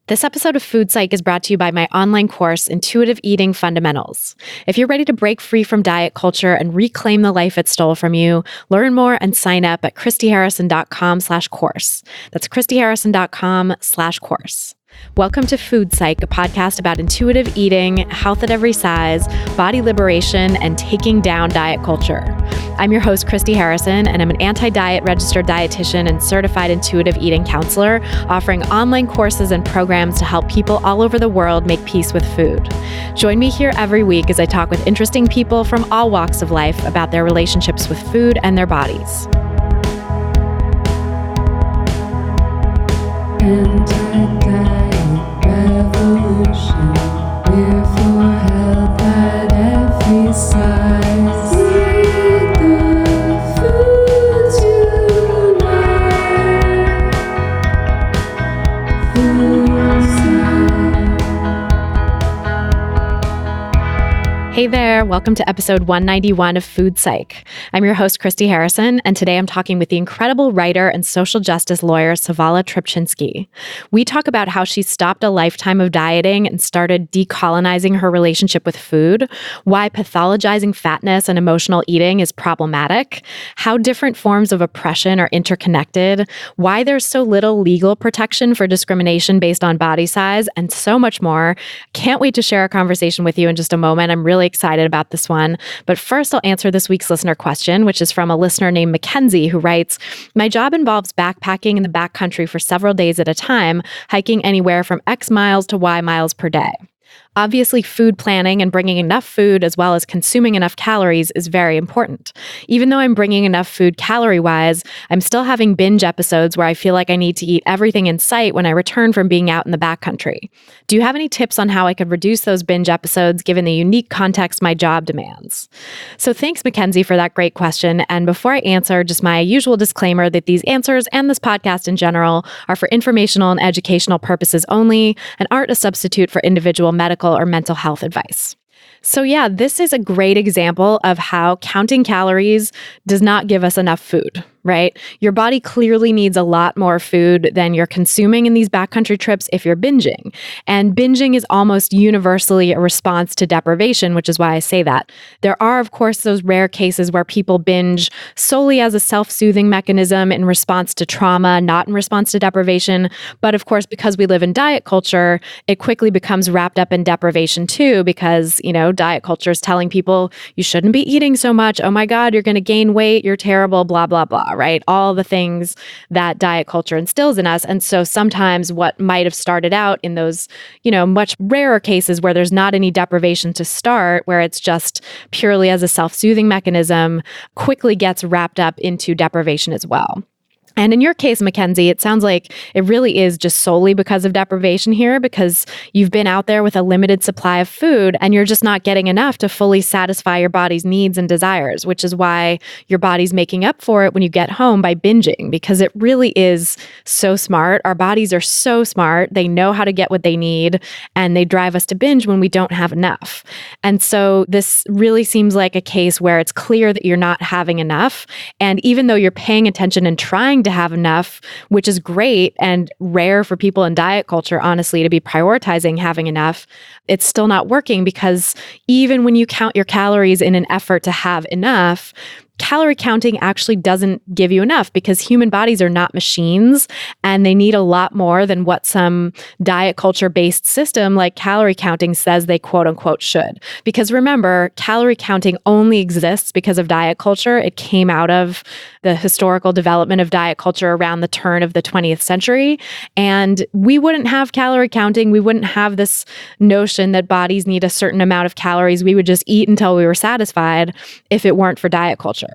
This episode of Food Psych is brought to you by my online course, Intuitive Eating Fundamentals. If you're ready to break free from diet culture and reclaim the life it stole from you, learn more and sign up at christyharrison.com/course. That's christyharrison.com/course. Welcome to Food Psych, a podcast about intuitive eating, health at every size, body liberation, and taking down diet culture. I'm your host, Christy Harrison, and I'm an anti-diet registered dietitian and certified intuitive eating counselor, offering online courses and programs to help people all over the world make peace with food. Join me here every week as I talk with interesting people from all walks of life about their relationships with food and their bodies. Anti-diet revolution, we're for health at every size. Eat the foods you like. Food Psych. Hey there, welcome to episode 191 of Food Psych. I'm your host, Christy Harrison, and today I'm talking with the incredible writer and social justice lawyer, Savala Trepczynski. We talk about how she stopped a lifetime of dieting and started decolonizing her relationship with food, why pathologizing fatness and emotional eating is problematic, how different forms of oppression are interconnected, why there's so little legal protection for discrimination based on body size, and so much more. Can't wait to share a conversation with you in just a moment. I'm really excited about this one. But first, I'll answer this week's listener question, which is from a listener named Mackenzie, who writes, "My job involves backpacking in the backcountry for several days at a time, hiking anywhere from X miles to Y miles per day. Obviously, food planning and bringing enough food as well as consuming enough calories is very important. Even though I'm bringing enough food calorie-wise, I'm still having binge episodes where I feel like I need to eat everything in sight when I return from being out in the backcountry. Do you have any tips on how I could reduce those binge episodes given the unique context my job demands?" So thanks, Mackenzie, for that great question. And before I answer, just my usual disclaimer that these answers and this podcast in general are for informational and educational purposes only and aren't a substitute for individual medical or mental health advice. So yeah, this is a great example of how counting calories does not give us enough food, right? Your body clearly needs a lot more food than you're consuming in these backcountry trips if you're binging. And binging is almost universally a response to deprivation, which is why I say that. There are, of course, those rare cases where people binge solely as a self-soothing mechanism in response to trauma, not in response to deprivation. But of course, because we live in diet culture, it quickly becomes wrapped up in deprivation too, because, diet culture is telling people you shouldn't be eating so much. Oh my God, you're going to gain weight. You're terrible, blah, blah, blah, right? All the things that diet culture instills in us. And so sometimes what might have started out in those, much rarer cases where there's not any deprivation to start, where it's just purely as a self-soothing mechanism, quickly gets wrapped up into deprivation as well. And in your case, Mackenzie, it sounds like it really is just solely because of deprivation here, because you've been out there with a limited supply of food and you're just not getting enough to fully satisfy your body's needs and desires, which is why your body's making up for it when you get home by binging, because it really is so smart. Our bodies are so smart. They know how to get what they need, and they drive us to binge when we don't have enough. And so this really seems like a case where it's clear that you're not having enough. And even though you're paying attention and trying to have enough, which is great and rare for people in diet culture, honestly, to be prioritizing having enough, it's still not working, because even when you count your calories in an effort to have enough, calorie counting actually doesn't give you enough, because human bodies are not machines and they need a lot more than what some diet culture based system like calorie counting says they quote unquote should. Because remember, calorie counting only exists because of diet culture. It came out of the historical development of diet culture around the turn of the 20th century. And we wouldn't have calorie counting. We wouldn't have this notion that bodies need a certain amount of calories. We would just eat until we were satisfied if it weren't for diet culture.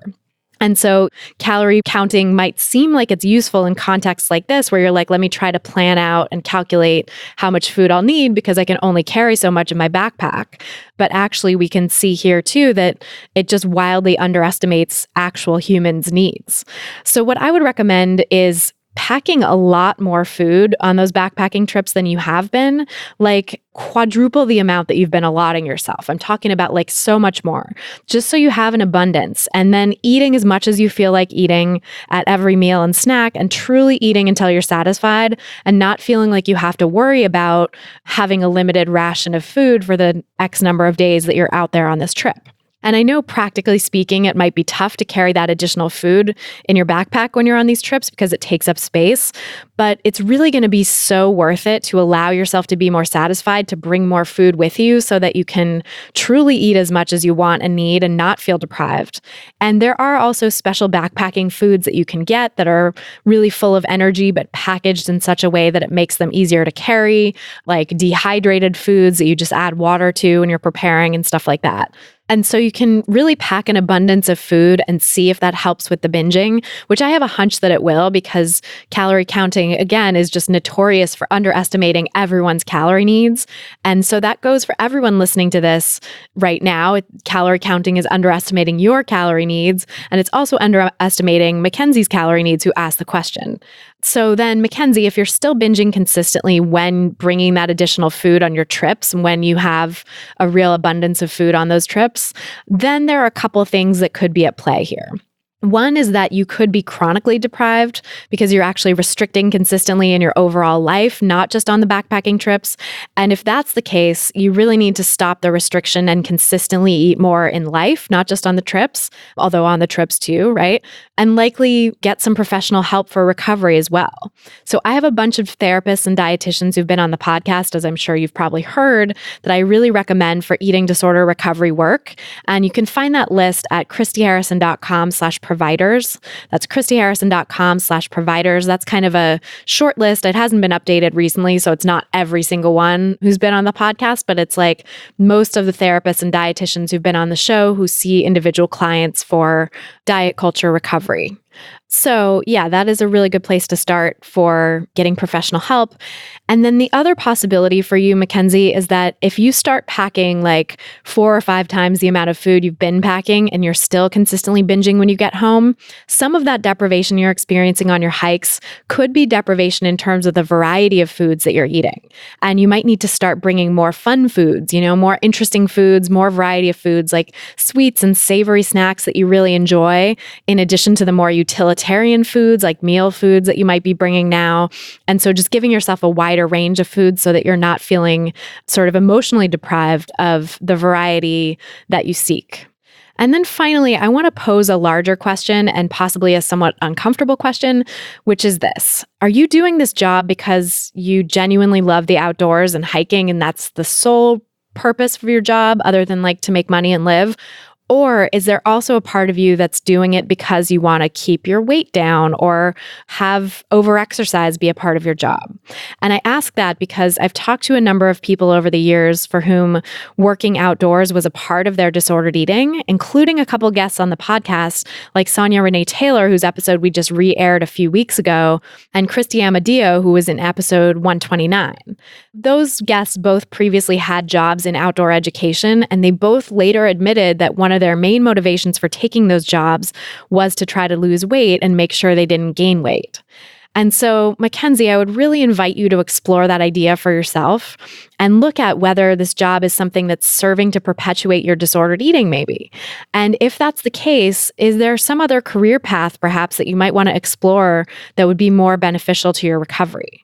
And so calorie counting might seem like it's useful in contexts like this, where you're like, let me try to plan out and calculate how much food I'll need because I can only carry so much in my backpack. But actually, we can see here too that it just wildly underestimates actual humans' needs. So what I would recommend is packing a lot more food on those backpacking trips than you have been, like quadruple the amount that you've been allotting yourself. I'm talking about like so much more, just so you have an abundance, and then eating as much as you feel like eating at every meal and snack, and truly eating until you're satisfied and not feeling like you have to worry about having a limited ration of food for the X number of days that you're out there on this trip. And I know practically speaking, it might be tough to carry that additional food in your backpack when you're on these trips because it takes up space, but it's really going to be so worth it to allow yourself to be more satisfied, to bring more food with you so that you can truly eat as much as you want and need and not feel deprived. And there are also special backpacking foods that you can get that are really full of energy, but packaged in such a way that it makes them easier to carry, like dehydrated foods that you just add water to when you're preparing and stuff like that. And so you can really pack an abundance of food and see if that helps with the binging, which I have a hunch that it will, because calorie counting, again, is just notorious for underestimating everyone's calorie needs. And so that goes for everyone listening to this right now. Calorie counting is underestimating your calorie needs, and it's also underestimating Mackenzie's calorie needs, who asked the question. So then, Mackenzie, if you're still binging consistently when bringing that additional food on your trips, when you have a real abundance of food on those trips, then there are a couple of things that could be at play here. One is that you could be chronically deprived because you're actually restricting consistently in your overall life, not just on the backpacking trips. And if that's the case, you really need to stop the restriction and consistently eat more in life, not just on the trips, although on the trips too, right? And likely get some professional help for recovery as well. So I have a bunch of therapists and dietitians who've been on the podcast, as I'm sure you've probably heard, that I really recommend for eating disorder recovery work. And you can find that list at christyharrison.com/providers. That's christyharrison.com/providers. That's kind of a short list. It hasn't been updated recently, so it's not every single one who's been on the podcast, but it's like most of the therapists and dietitians who've been on the show who see individual clients for diet culture recovery. So yeah, that is a really good place to start for getting professional help. And then the other possibility for you, Mackenzie, is that if you start packing like 4 or 5 times the amount of food you've been packing and you're still consistently binging when you get home, some of that deprivation you're experiencing on your hikes could be deprivation in terms of the variety of foods that you're eating. And you might need to start bringing more fun foods, more interesting foods, more variety of foods like sweets and savory snacks that you really enjoy, in addition to the more utilitarian foods like meal foods that you might be bringing now. And so just giving yourself a wider range of foods so that you're not feeling sort of emotionally deprived of the variety that you seek. And then finally, I want to pose a larger question, and possibly a somewhat uncomfortable question, which is this. Are you doing this job because you genuinely love the outdoors and hiking, and that's the sole purpose for your job, other than like to make money and live? Or is there also a part of you that's doing it because you want to keep your weight down or have overexercise be a part of your job? And I ask that because I've talked to a number of people over the years for whom working outdoors was a part of their disordered eating, including a couple guests on the podcast, like Sonia Renee Taylor, whose episode we just re-aired a few weeks ago, and Christy Amadeo, who was in episode 129. Those guests both previously had jobs in outdoor education, and they both later admitted that one of their main motivations for taking those jobs was to try to lose weight and make sure they didn't gain weight. And so, Mackenzie, I would really invite you to explore that idea for yourself and look at whether this job is something that's serving to perpetuate your disordered eating, maybe. And if that's the case, is there some other career path, perhaps, that you might want to explore that would be more beneficial to your recovery?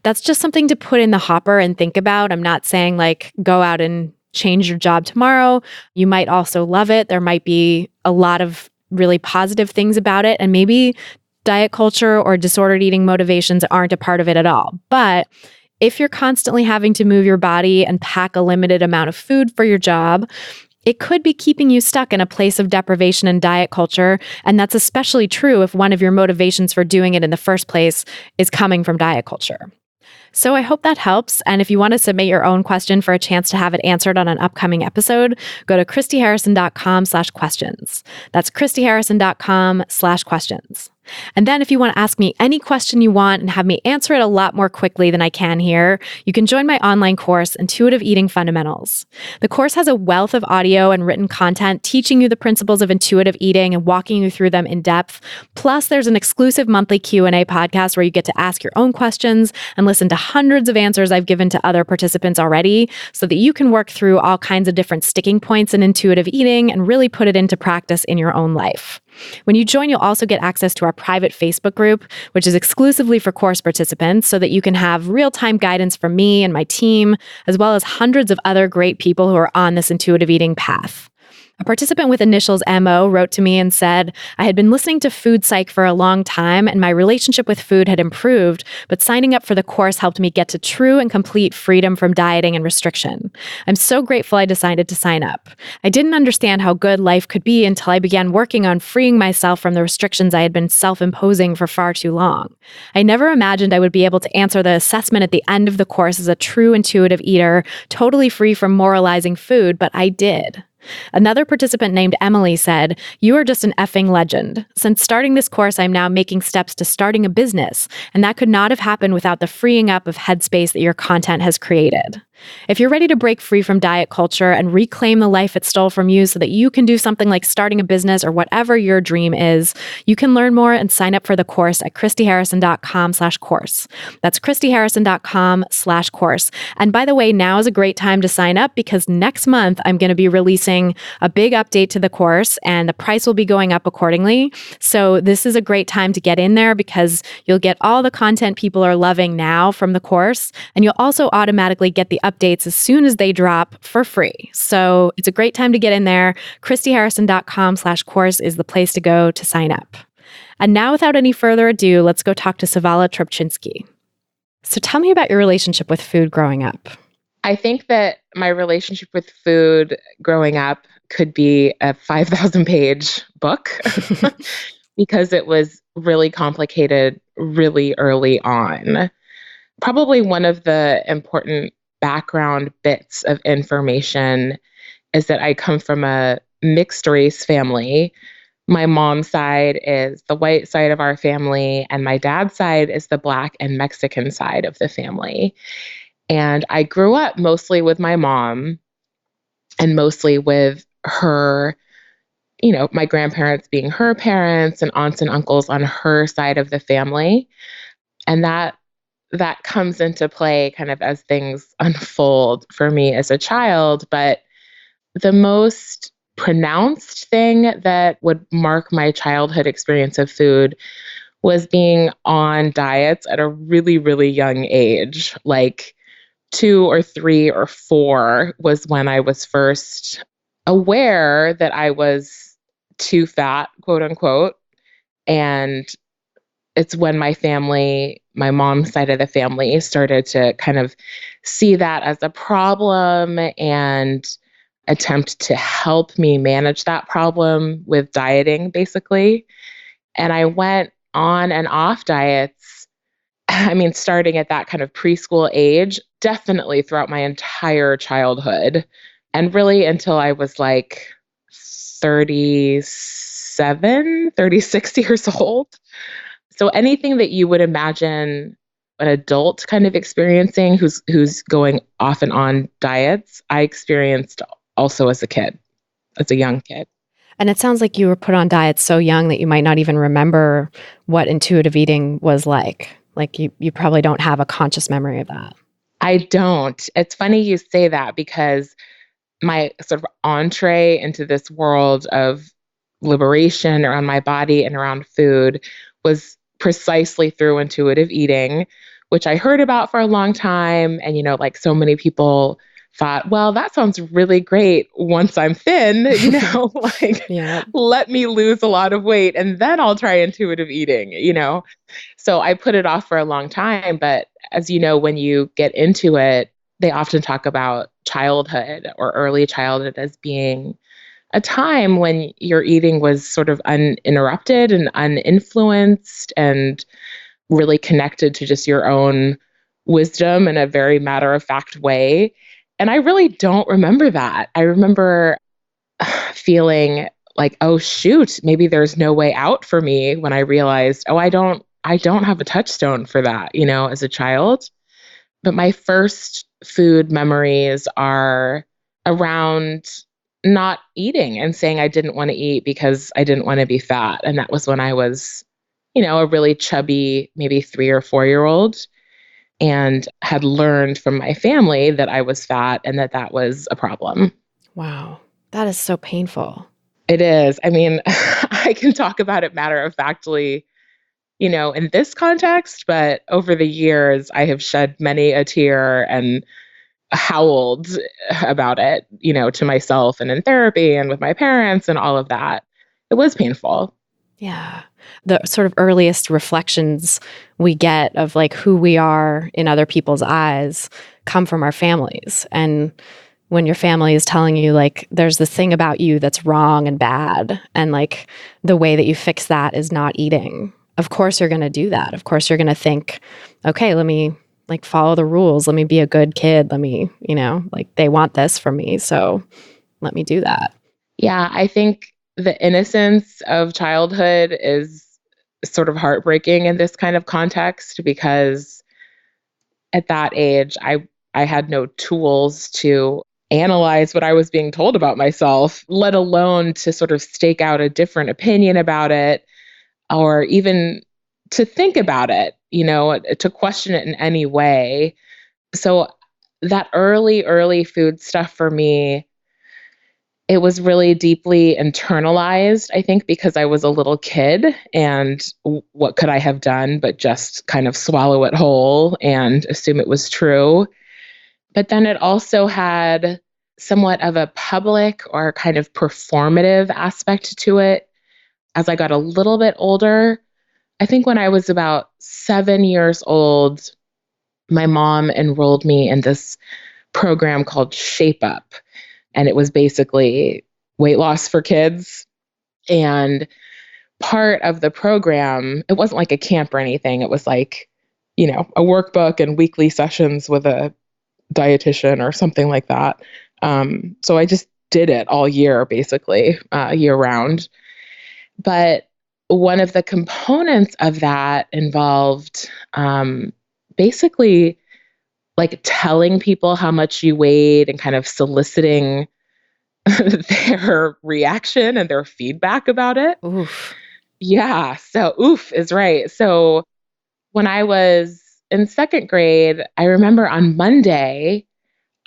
That's just something to put in the hopper and think about. I'm not saying like go out and change your job tomorrow. You might also love it. There might be a lot of really positive things about it. And maybe diet culture or disordered eating motivations aren't a part of it at all. But if you're constantly having to move your body and pack a limited amount of food for your job, it could be keeping you stuck in a place of deprivation and diet culture. And that's especially true if one of your motivations for doing it in the first place is coming from diet culture. So I hope that helps. And if you want to submit your own question for a chance to have it answered on an upcoming episode, go to christyharrison.com/questions. That's christyharrison.com/questions. And then if you want to ask me any question you want and have me answer it a lot more quickly than I can here, you can join my online course, Intuitive Eating Fundamentals. The course has a wealth of audio and written content teaching you the principles of intuitive eating and walking you through them in depth. Plus, there's an exclusive monthly Q&A podcast where you get to ask your own questions and listen to hundreds of answers I've given to other participants already so that you can work through all kinds of different sticking points in intuitive eating and really put it into practice in your own life. When you join, you'll also get access to our private Facebook group, which is exclusively for course participants so that you can have real-time guidance from me and my team, as well as hundreds of other great people who are on this intuitive eating path. A participant with initials MO wrote to me and said, I had been listening to Food Psych for a long time and my relationship with food had improved, but signing up for the course helped me get to true and complete freedom from dieting and restriction. I'm so grateful I decided to sign up. I didn't understand how good life could be until I began working on freeing myself from the restrictions I had been self-imposing for far too long. I never imagined I would be able to answer the assessment at the end of the course as a true intuitive eater, totally free from moralizing food, but I did. Another participant named Emily said, "You are just an effing legend. Since starting this course, I'm now making steps to starting a business, and that could not have happened without the freeing up of headspace that your content has created." If you're ready to break free from diet culture and reclaim the life it stole from you so that you can do something like starting a business or whatever your dream is, you can learn more and sign up for the course at christyharrison.com/course. That's christyharrison.com/course. And by the way, now is a great time to sign up because next month I'm going to be releasing a big update to the course and the price will be going up accordingly. So this is a great time to get in there because you'll get all the content people are loving now from the course, and you'll also automatically get the updates as soon as they drop for free. So it's a great time to get in there. christyharrison.com/course is the place to go to sign up. And now, without any further ado, let's go talk to Savala Trepczynski. So tell me about your relationship with food growing up. I think that my relationship with food growing up could be a 5,000-page book because it was really complicated really early on. Probably one of the important background bits of information is that I come from a mixed race family. My mom's side is the white side of our family, and my dad's side is the Black and Mexican side of the family. And I grew up mostly with my mom and mostly with her, my grandparents being her parents and aunts and uncles on her side of the family. And that comes into play kind of as things unfold for me as a child. But the most pronounced thing that would mark my childhood experience of food was being on diets at a really, really young age. Like 2 or 3 or 4 was when I was first aware that I was too fat, quote unquote. And it's when my mom's side of the family started to kind of see that as a problem and attempt to help me manage that problem with dieting, basically. And I went on and off diets, starting at that kind of preschool age, definitely throughout my entire childhood, and really until I was like 37, 36 years old. So anything that you would imagine an adult kind of experiencing who's going off and on diets, I experienced also as a young kid. And it sounds like you were put on diets so young that you might not even remember what intuitive eating was like. Like you probably don't have a conscious memory of that. I don't. It's funny you say that because my sort of entree into this world of liberation around my body and around food was precisely through intuitive eating, which I heard about for a long time. And, like so many people thought, well, that sounds really great once I'm thin, Yeah. Let me lose a lot of weight and then I'll try intuitive eating, So I put it off for a long time. But as you know, when you get into it, they often talk about childhood or early childhood as being a time when your eating was sort of uninterrupted and uninfluenced and really connected to just your own wisdom in a very matter-of-fact way. And I really don't remember that. I remember feeling like, oh shoot, maybe there's no way out for me when I realized, oh, I don't have a touchstone for that, as a child. But my first food memories are around not eating and saying I didn't want to eat because I didn't want to be fat. And that was when I was, a really chubby, maybe 3 or 4 year old, and had learned from my family that I was fat and that was a problem. Wow. That is so painful. It is. I mean, I can talk about it matter of factly, in this context, but over the years, I have shed many a tear and howled about it, to myself and in therapy and with my parents and all of that. It was painful. Yeah. The sort of earliest reflections we get of like who we are in other people's eyes come from our families. And when your family is telling you like there's this thing about you that's wrong and bad, and like the way that you fix that is not eating, of course you're going to do that. Of course you're going to think, okay, let me like follow the rules. Let me be a good kid. Let me, like they want this from me. So let me do that. Yeah, I think the innocence of childhood is sort of heartbreaking in this kind of context, because at that age, I had no tools to analyze what I was being told about myself, let alone to sort of stake out a different opinion about it, or even to think about it, to question it in any way. So that early food stuff for me, it was really deeply internalized, I think, because I was a little kid, and what could I have done but just kind of swallow it whole and assume it was true. But then it also had somewhat of a public or kind of performative aspect to it as I got a little bit older. I think when I was about 7 years old, my mom enrolled me in this program called Shape Up. And it was basically weight loss for kids. And part of the program, it wasn't like a camp or anything. It was like, a workbook and weekly sessions with a dietitian or something like that. So I just did it all year, basically, year round. But one of the components of that involved basically like telling people how much you weighed and kind of soliciting their reaction and their feedback about it. Oof. Yeah. So oof is right. So when I was in second grade, I remember on Monday,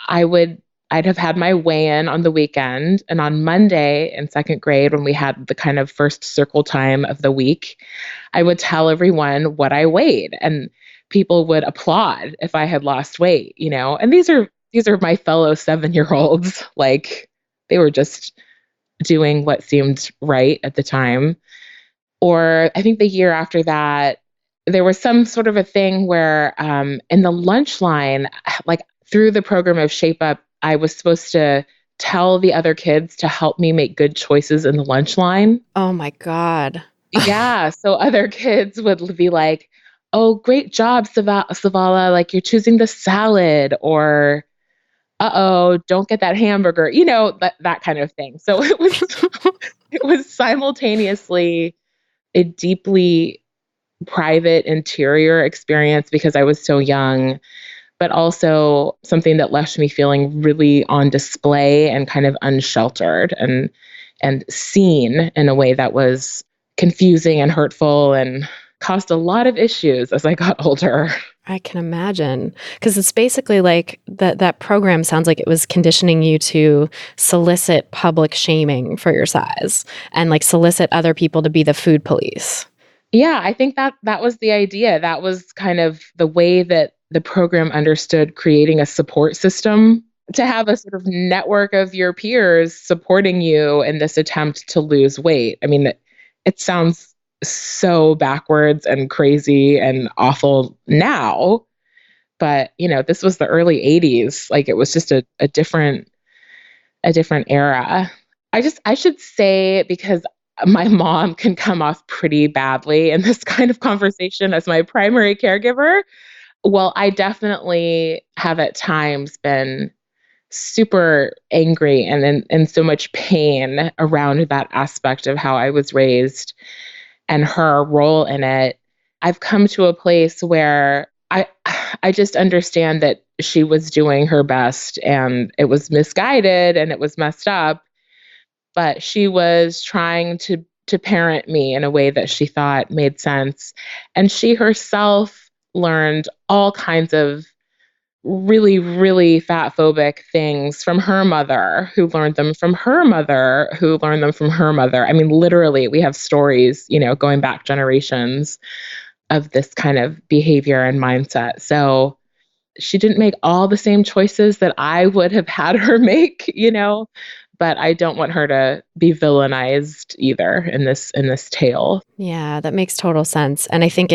I'd have had my weigh-in on the weekend. And on Monday in second grade, when we had the kind of first circle time of the week, I would tell everyone what I weighed, and people would applaud if I had lost weight, And these are my fellow 7-year-olds. Like, they were just doing what seemed right at the time. Or I think the year after that, there was some sort of a thing where in the lunch line, like through the program of Shape Up, I was supposed to tell the other kids to help me make good choices in the lunch line. Oh my God. Yeah. So other kids would be like, oh, great job, Savala. Like, you're choosing the salad, or uh-oh, don't get that hamburger, that kind of thing. So it was simultaneously a deeply private interior experience because I was so young, but also something that left me feeling really on display and kind of unsheltered and seen in a way that was confusing and hurtful and caused a lot of issues as I got older. I can imagine, because it's basically like that program sounds like it was conditioning you to solicit public shaming for your size and like solicit other people to be the food police. Yeah, I think that was the idea. That was kind of the way that the program understood creating a support system, to have a sort of network of your peers supporting you in this attempt to lose weight. I mean, it sounds so backwards and crazy and awful now, but this was the early 80s. Like, it was just a different era. I should say, because my mom can come off pretty badly in this kind of conversation as my primary caregiver. Well, I definitely have at times been super angry and in so much pain around that aspect of how I was raised and her role in it. I've come to a place where I just understand that she was doing her best and it was misguided and it was messed up, but she was trying to parent me in a way that she thought made sense. And she herself learned all kinds of really, really fat phobic things from her mother, who learned them from her mother, who learned them from her mother. I mean, literally, we have stories, going back generations of this kind of behavior and mindset. So she didn't make all the same choices that I would have had her make, but I don't want her to be villainized either in this tale. Yeah, that makes total sense. And I think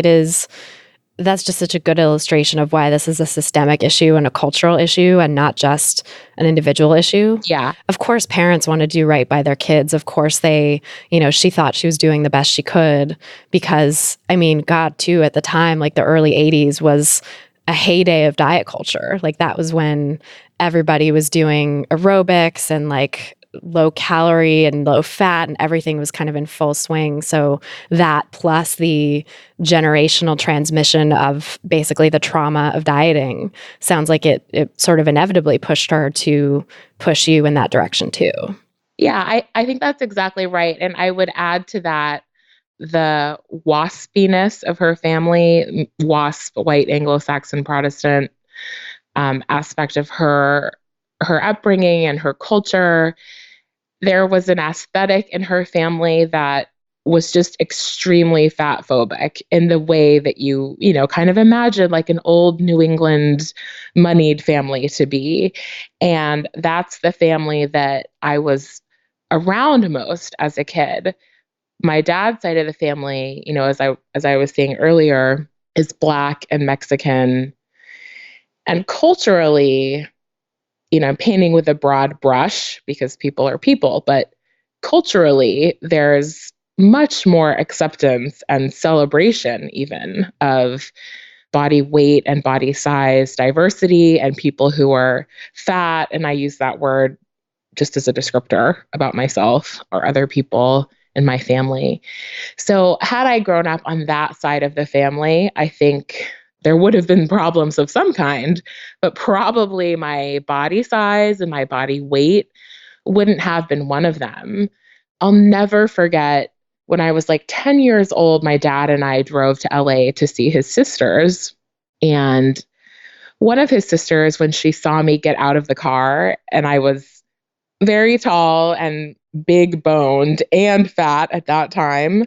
that's just such a good illustration of why this is a systemic issue and a cultural issue and not just an individual issue. Yeah. Of course, parents want to do right by their kids. Of course, she thought she was doing the best she could because, God, too, at the time, like the early 80s was a heyday of diet culture. Like that was when everybody was doing aerobics and like low calorie and low fat and everything was kind of in full swing. So that plus the generational transmission of basically the trauma of dieting sounds like it sort of inevitably pushed her to push you in that direction too. Yeah, I think that's exactly right. And I would add to that the waspiness of her family, WASP, white Anglo-Saxon Protestant aspect of her upbringing and her culture. There was an aesthetic in her family that was just extremely fat phobic in the way that you kind of imagine like an old New England moneyed family to be. And that's the family that I was around most as a kid. My dad's side of the family, as I was saying earlier, is Black and Mexican. And culturally, I'm painting with a broad brush because people are people, but culturally, there's much more acceptance and celebration even of body weight and body size diversity and people who are fat. And I use that word just as a descriptor about myself or other people in my family. So had I grown up on that side of the family, I think there would have been problems of some kind, but probably my body size and my body weight wouldn't have been one of them. I'll never forget when I was like 10 years old, my dad and I drove to LA to see his sisters. And one of his sisters, when she saw me get out of the car, and I was very tall and big boned and fat at that time,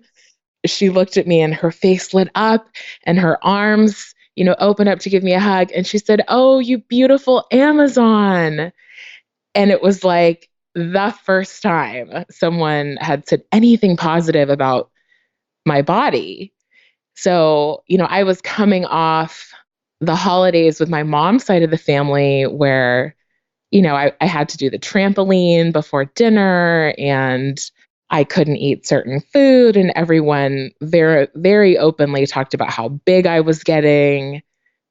she looked at me and her face lit up and her arms opened up to give me a hug. And she said, "Oh, you beautiful Amazon." And it was like the first time someone had said anything positive about my body. So, I was coming off the holidays with my mom's side of the family where, I had to do the trampoline before dinner and I couldn't eat certain food, and everyone very, very openly talked about how big I was getting,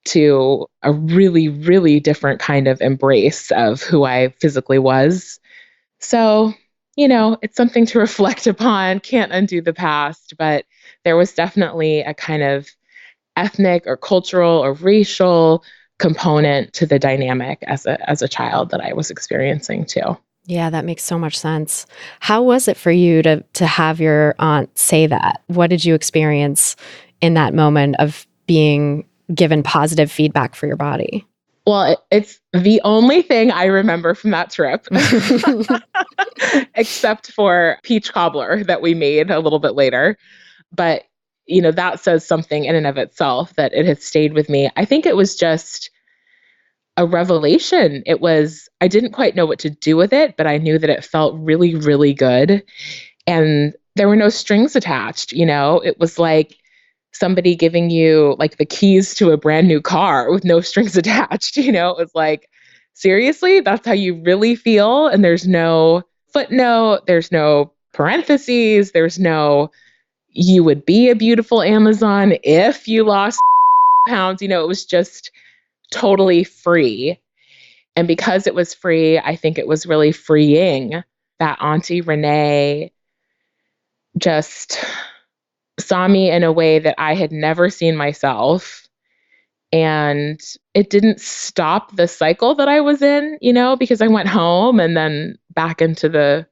to a really, really different kind of embrace of who I physically was. So, it's something to reflect upon, can't undo the past, but there was definitely a kind of ethnic or cultural or racial component to the dynamic as a child that I was experiencing too. Yeah, that makes so much sense. How was it for you to have your aunt say that? What did you experience in that moment of being given positive feedback for your body? Well, it's the only thing I remember from that trip, except for peach cobbler that we made a little bit later. But, that says something in and of itself that it has stayed with me. I think it was just a revelation. I didn't quite know what to do with it, but I knew that it felt really, really good. And there were no strings attached. It was like somebody giving you like the keys to a brand new car with no strings attached. It was like, seriously, that's how you really feel. And there's no footnote, there's no parentheses, there's no, you would be a beautiful Amazon if you lost pounds. It was just totally free. And because it was free, I think it was really freeing that Auntie Renee just saw me in a way that I had never seen myself. And it didn't stop the cycle that I was in, because I went home and then back into the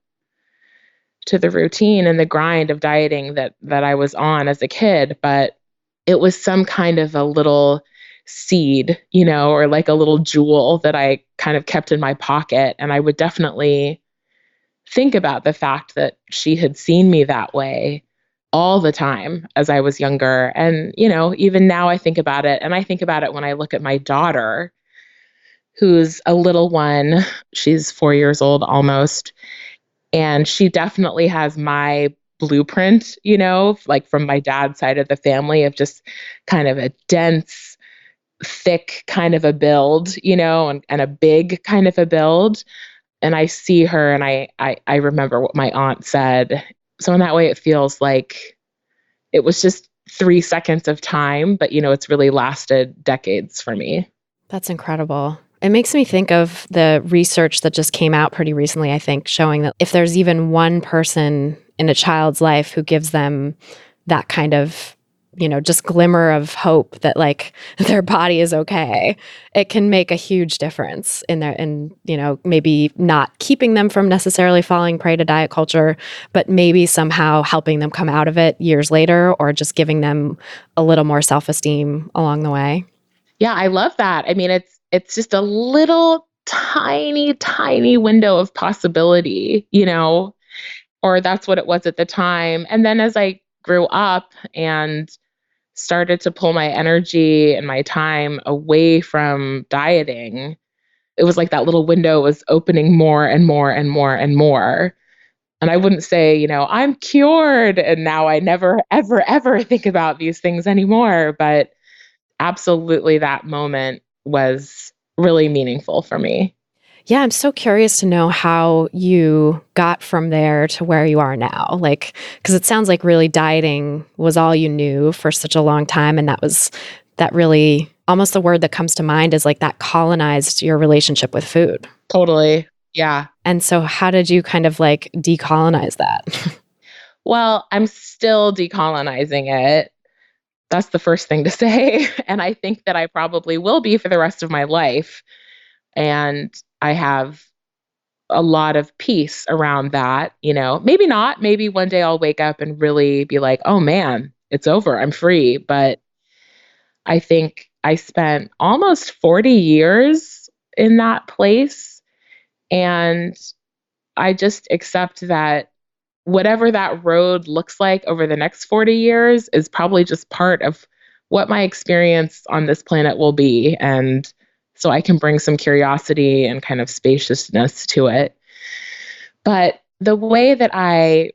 routine and the grind of dieting that I was on as a kid. But it was some kind of a little seed, or like a little jewel that I kind of kept in my pocket. And I would definitely think about the fact that she had seen me that way all the time as I was younger. And, even now I think about it, and I think about it when I look at my daughter, who's a little one. She's 4 years old almost. And she definitely has my blueprint, like from my dad's side of the family, of just kind of a dense, thick kind of a build, and a big kind of a build. And I see her and I remember what my aunt said. So in that way, it feels like it was just 3 seconds of time, but it's really lasted decades for me. That's incredible. It makes me think of the research that just came out pretty recently, I think, showing that if there's even one person in a child's life who gives them that kind of, just glimmer of hope that like their body is okay, it can make a huge difference in their, maybe not keeping them from necessarily falling prey to diet culture, but maybe somehow helping them come out of it years later, or just giving them a little more self-esteem along the way. Yeah, I love that. I mean, it's just a little tiny window of possibility, or that's what it was at the time. And then as I grew up and started to pull my energy and my time away from dieting, it was like that little window was opening more and more and more and more. And I wouldn't say, I'm cured and now I never, ever think about these things anymore. But absolutely that moment was really meaningful for me. Yeah, I'm so curious to know how you got from there to where you are now. Like, because it sounds like really dieting was all you knew for such a long time. And that really, almost the word that comes to mind is like that colonized your relationship with food. Totally. Yeah. And so how did you kind of like decolonize that? Well, I'm still decolonizing it. That's the first thing to say. And I think that I probably will be for the rest of my life. And I have a lot of peace around that, maybe not, maybe one day I'll wake up and really be like, oh man, it's over. I'm free. But I think I spent almost 40 years in that place. And I just accept that whatever that road looks like over the next 40 years is probably just part of what my experience on this planet will be. And so I can bring some curiosity and kind of spaciousness to it. But the way that I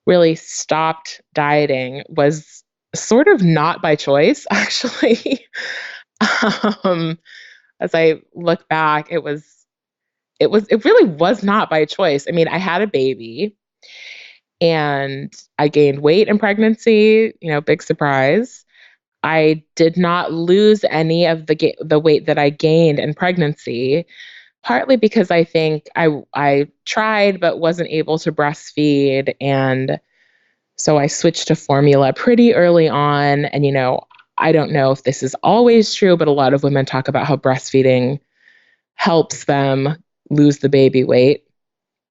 really stopped dieting was sort of not by choice, actually. As I look back, it really was not by choice. I mean, I had a baby and I gained weight in pregnancy, big surprise. I did not lose any of the weight that I gained in pregnancy, partly because I think I tried but wasn't able to breastfeed. And so I switched to formula pretty early on. And, I don't know if this is always true, but a lot of women talk about how breastfeeding helps them lose the baby weight,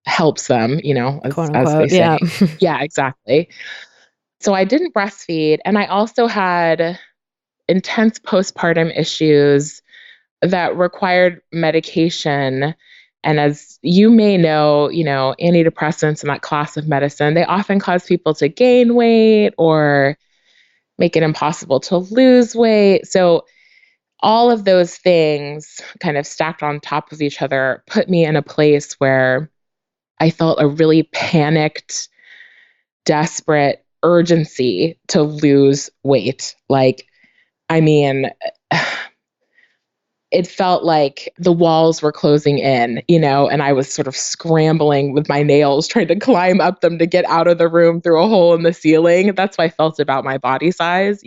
helps them, Quote as they unquote, say. yeah. Yeah, exactly. So I didn't breastfeed. And I also had intense postpartum issues that required medication. And as you may know, antidepressants in that class of medicine, they often cause people to gain weight or make it impossible to lose weight. So all of those things kind of stacked on top of each other put me in a place where I felt a really panicked, desperate urgency to lose weight. It felt like the walls were closing in, and I was sort of scrambling with my nails, trying to climb up them to get out of the room through a hole in the ceiling. That's what I felt about my body size,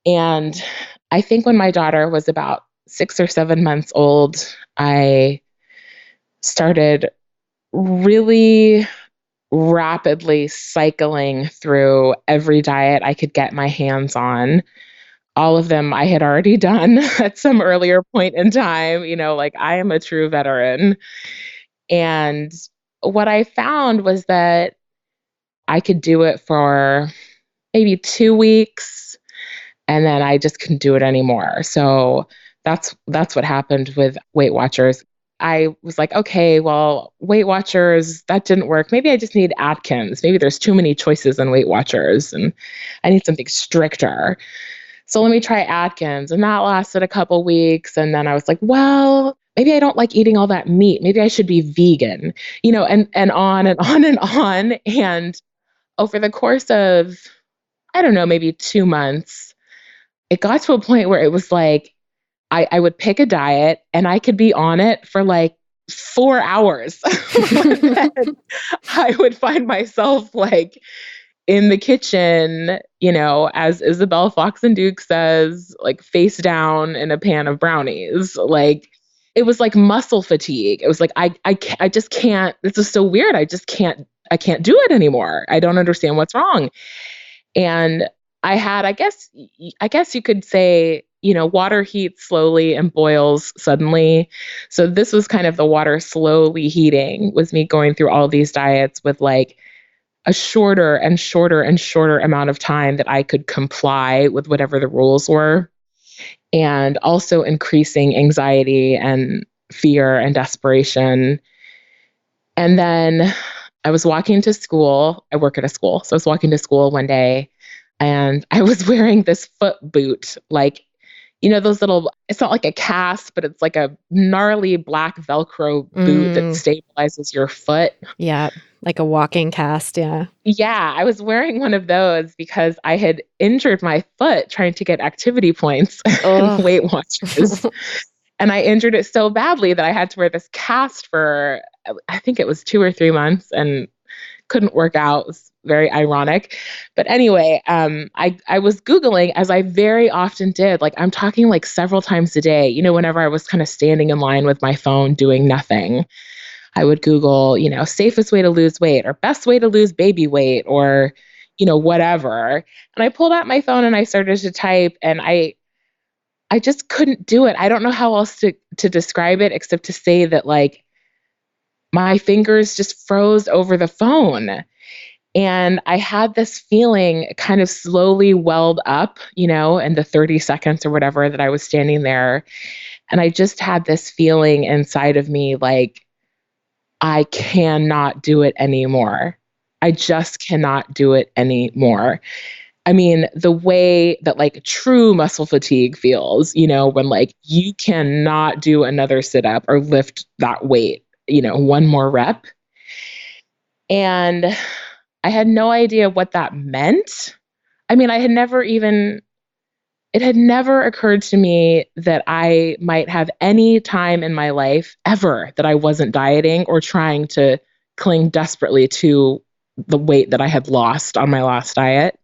And I think when my daughter was about 6 or 7 months old, I started really rapidly cycling through every diet I could get my hands on. All of them I had already done at some earlier point in time, like I am a true veteran. And what I found was that I could do it for maybe 2 weeks and then I just couldn't do it anymore. So that's what happened with Weight Watchers. I was like, okay, well, Weight Watchers, that didn't work. Maybe I just need Atkins. Maybe there's too many choices in Weight Watchers and I need something stricter. So let me try Atkins. And that lasted a couple weeks. And then I was like, well, maybe I don't like eating all that meat. Maybe I should be vegan, and on and on and on. And over the course of, I don't know, maybe 2 months, it got to a point where it was like, I would pick a diet and I could be on it for like 4 hours. And I would find myself like in the kitchen, as Isabel Fox and Duke says, like face down in a pan of brownies. Like it was like muscle fatigue. It was like, I just can't, this is so weird. I can't do it anymore. I don't understand what's wrong. And I had, I guess you could say, water heats slowly and boils suddenly. So this was kind of the water slowly heating, was me going through all these diets with like a shorter and shorter and shorter amount of time that I could comply with whatever the rules were. And also increasing anxiety and fear and desperation. And then I was walking to school. I work at a school. So I was walking to school one day and I was wearing this foot boot, like, those little, it's not like a cast, but it's like a gnarly black Velcro boot that stabilizes your foot. Yeah, like a walking cast, yeah. Yeah, I was wearing one of those because I had injured my foot trying to get activity points in Weight Watchers. And I injured it so badly that I had to wear this cast for, I think it was 2 or 3 months and couldn't work out. It was very ironic. But anyway, I was Googling, as I very often did. Like I'm talking like several times a day, whenever I was kind of standing in line with my phone doing nothing. I would Google, safest way to lose weight or best way to lose baby weight or, whatever. And I pulled out my phone and I started to type and I just couldn't do it. I don't know how else to describe it except to say that like my fingers just froze over the phone. And I had this feeling kind of slowly welled up, in the 30 seconds or whatever that I was standing there. And I just had this feeling inside of me like, I cannot do it anymore. I just cannot do it anymore. I mean, the way that like true muscle fatigue feels, when like you cannot do another sit up or lift that weight, one more rep. And I had no idea what that meant. I mean, it had never occurred to me that I might have any time in my life ever that I wasn't dieting or trying to cling desperately to the weight that I had lost on my last diet.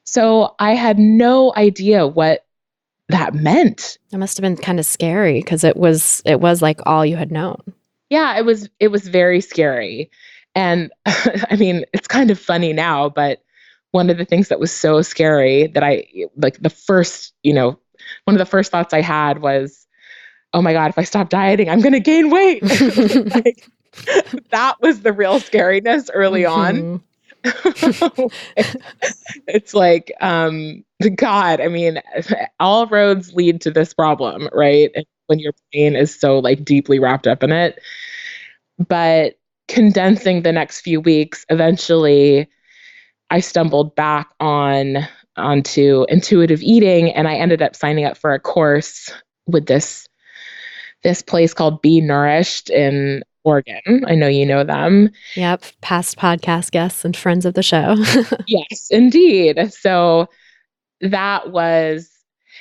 So I had no idea what that meant. It must have been kind of scary because it was like all you had known. Yeah, it was very scary. And I mean, it's kind of funny now, but one of the things that was so scary that I like one of the first thoughts I had was, oh my God, if I stop dieting, I'm going to gain weight. Like, that was the real scariness early on. It's like, God, I mean, all roads lead to this problem, right? And when your brain is so like deeply wrapped up in it. But condensing the next few weeks, eventually I stumbled back onto intuitive eating, and I ended up signing up for a course with this place called Be Nourished in Oregon. I know you know them. Yep, past podcast guests and friends of the show. Yes, indeed. So that was,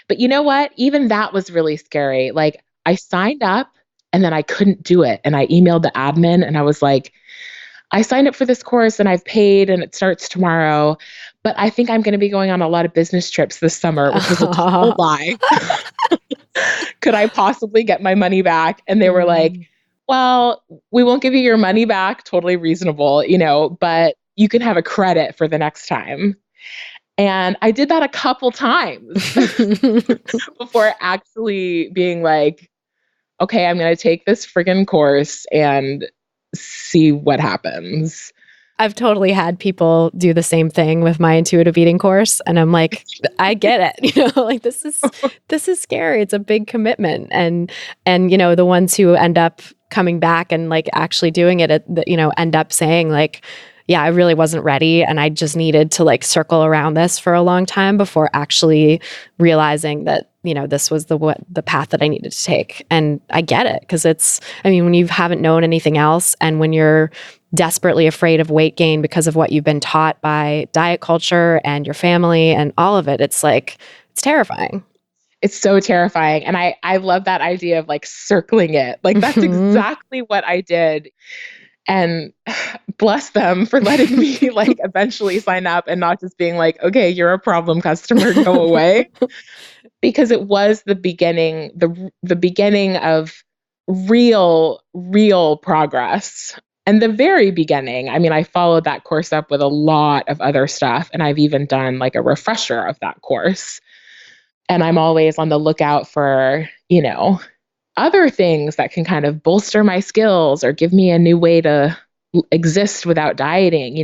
but you know what? Even that was really scary. Like I signed up and then I couldn't do it. And I emailed the admin and I was like, I signed up for this course and I've paid and it starts tomorrow, but I think I'm going to be going on a lot of business trips this summer, which was a total lie. Could I possibly get my money back? And they were like, well, we won't give you your money back. Totally reasonable, but you can have a credit for the next time. And I did that a couple times before actually being like, okay, I'm going to take this friggin' course and see what happens. I've totally had people do the same thing with my intuitive eating course. And I'm like, I get it. Like this is scary. It's a big commitment. And the ones who end up coming back and like actually doing it, end up saying like, yeah, I really wasn't ready. And I just needed to like circle around this for a long time before actually realizing that, this was the path that I needed to take. And I get it because when you haven't known anything else and when you're desperately afraid of weight gain because of what you've been taught by diet culture and your family and all of it, it's like, it's terrifying. It's so terrifying. And I love that idea of like circling it. Like that's exactly what I did. And bless them for letting me like eventually sign up and not just being like, okay, you're a problem customer, go away. Because it was the beginning, the beginning of real progress. And the very beginning, I followed that course up with a lot of other stuff. And I've even done like a refresher of that course. And I'm always on the lookout for, other things that can kind of bolster my skills or give me a new way to exist without dieting,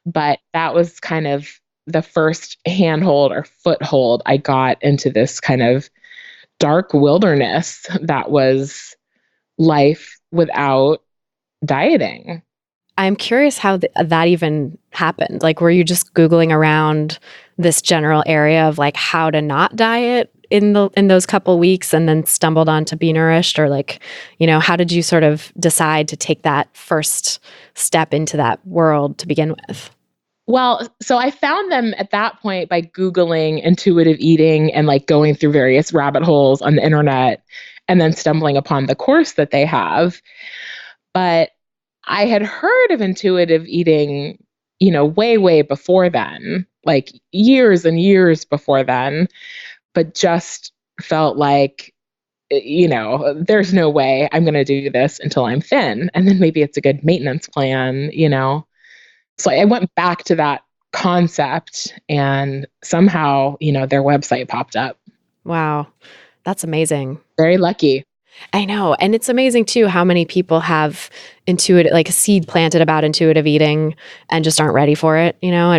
But that was kind of the first handhold or foothold I got into this kind of dark wilderness that was life without dieting. I'm curious how that even happened. Like, were you just Googling around this general area of like how to not diet in those couple weeks and then stumbled onto Be Nourished? Or like, how did you sort of decide to take that first step into that world to begin with? Well, so I found them at that point by Googling intuitive eating and like going through various rabbit holes on the internet and then stumbling upon the course that they have. But I had heard of intuitive eating, way before then, like years and years before then, but just felt like, there's no way I'm going to do this until I'm thin. And then maybe it's a good maintenance plan, So I went back to that concept and somehow, their website popped up. Wow. That's amazing. Very lucky. I know. And it's amazing too how many people have like a seed planted about intuitive eating and just aren't ready for it,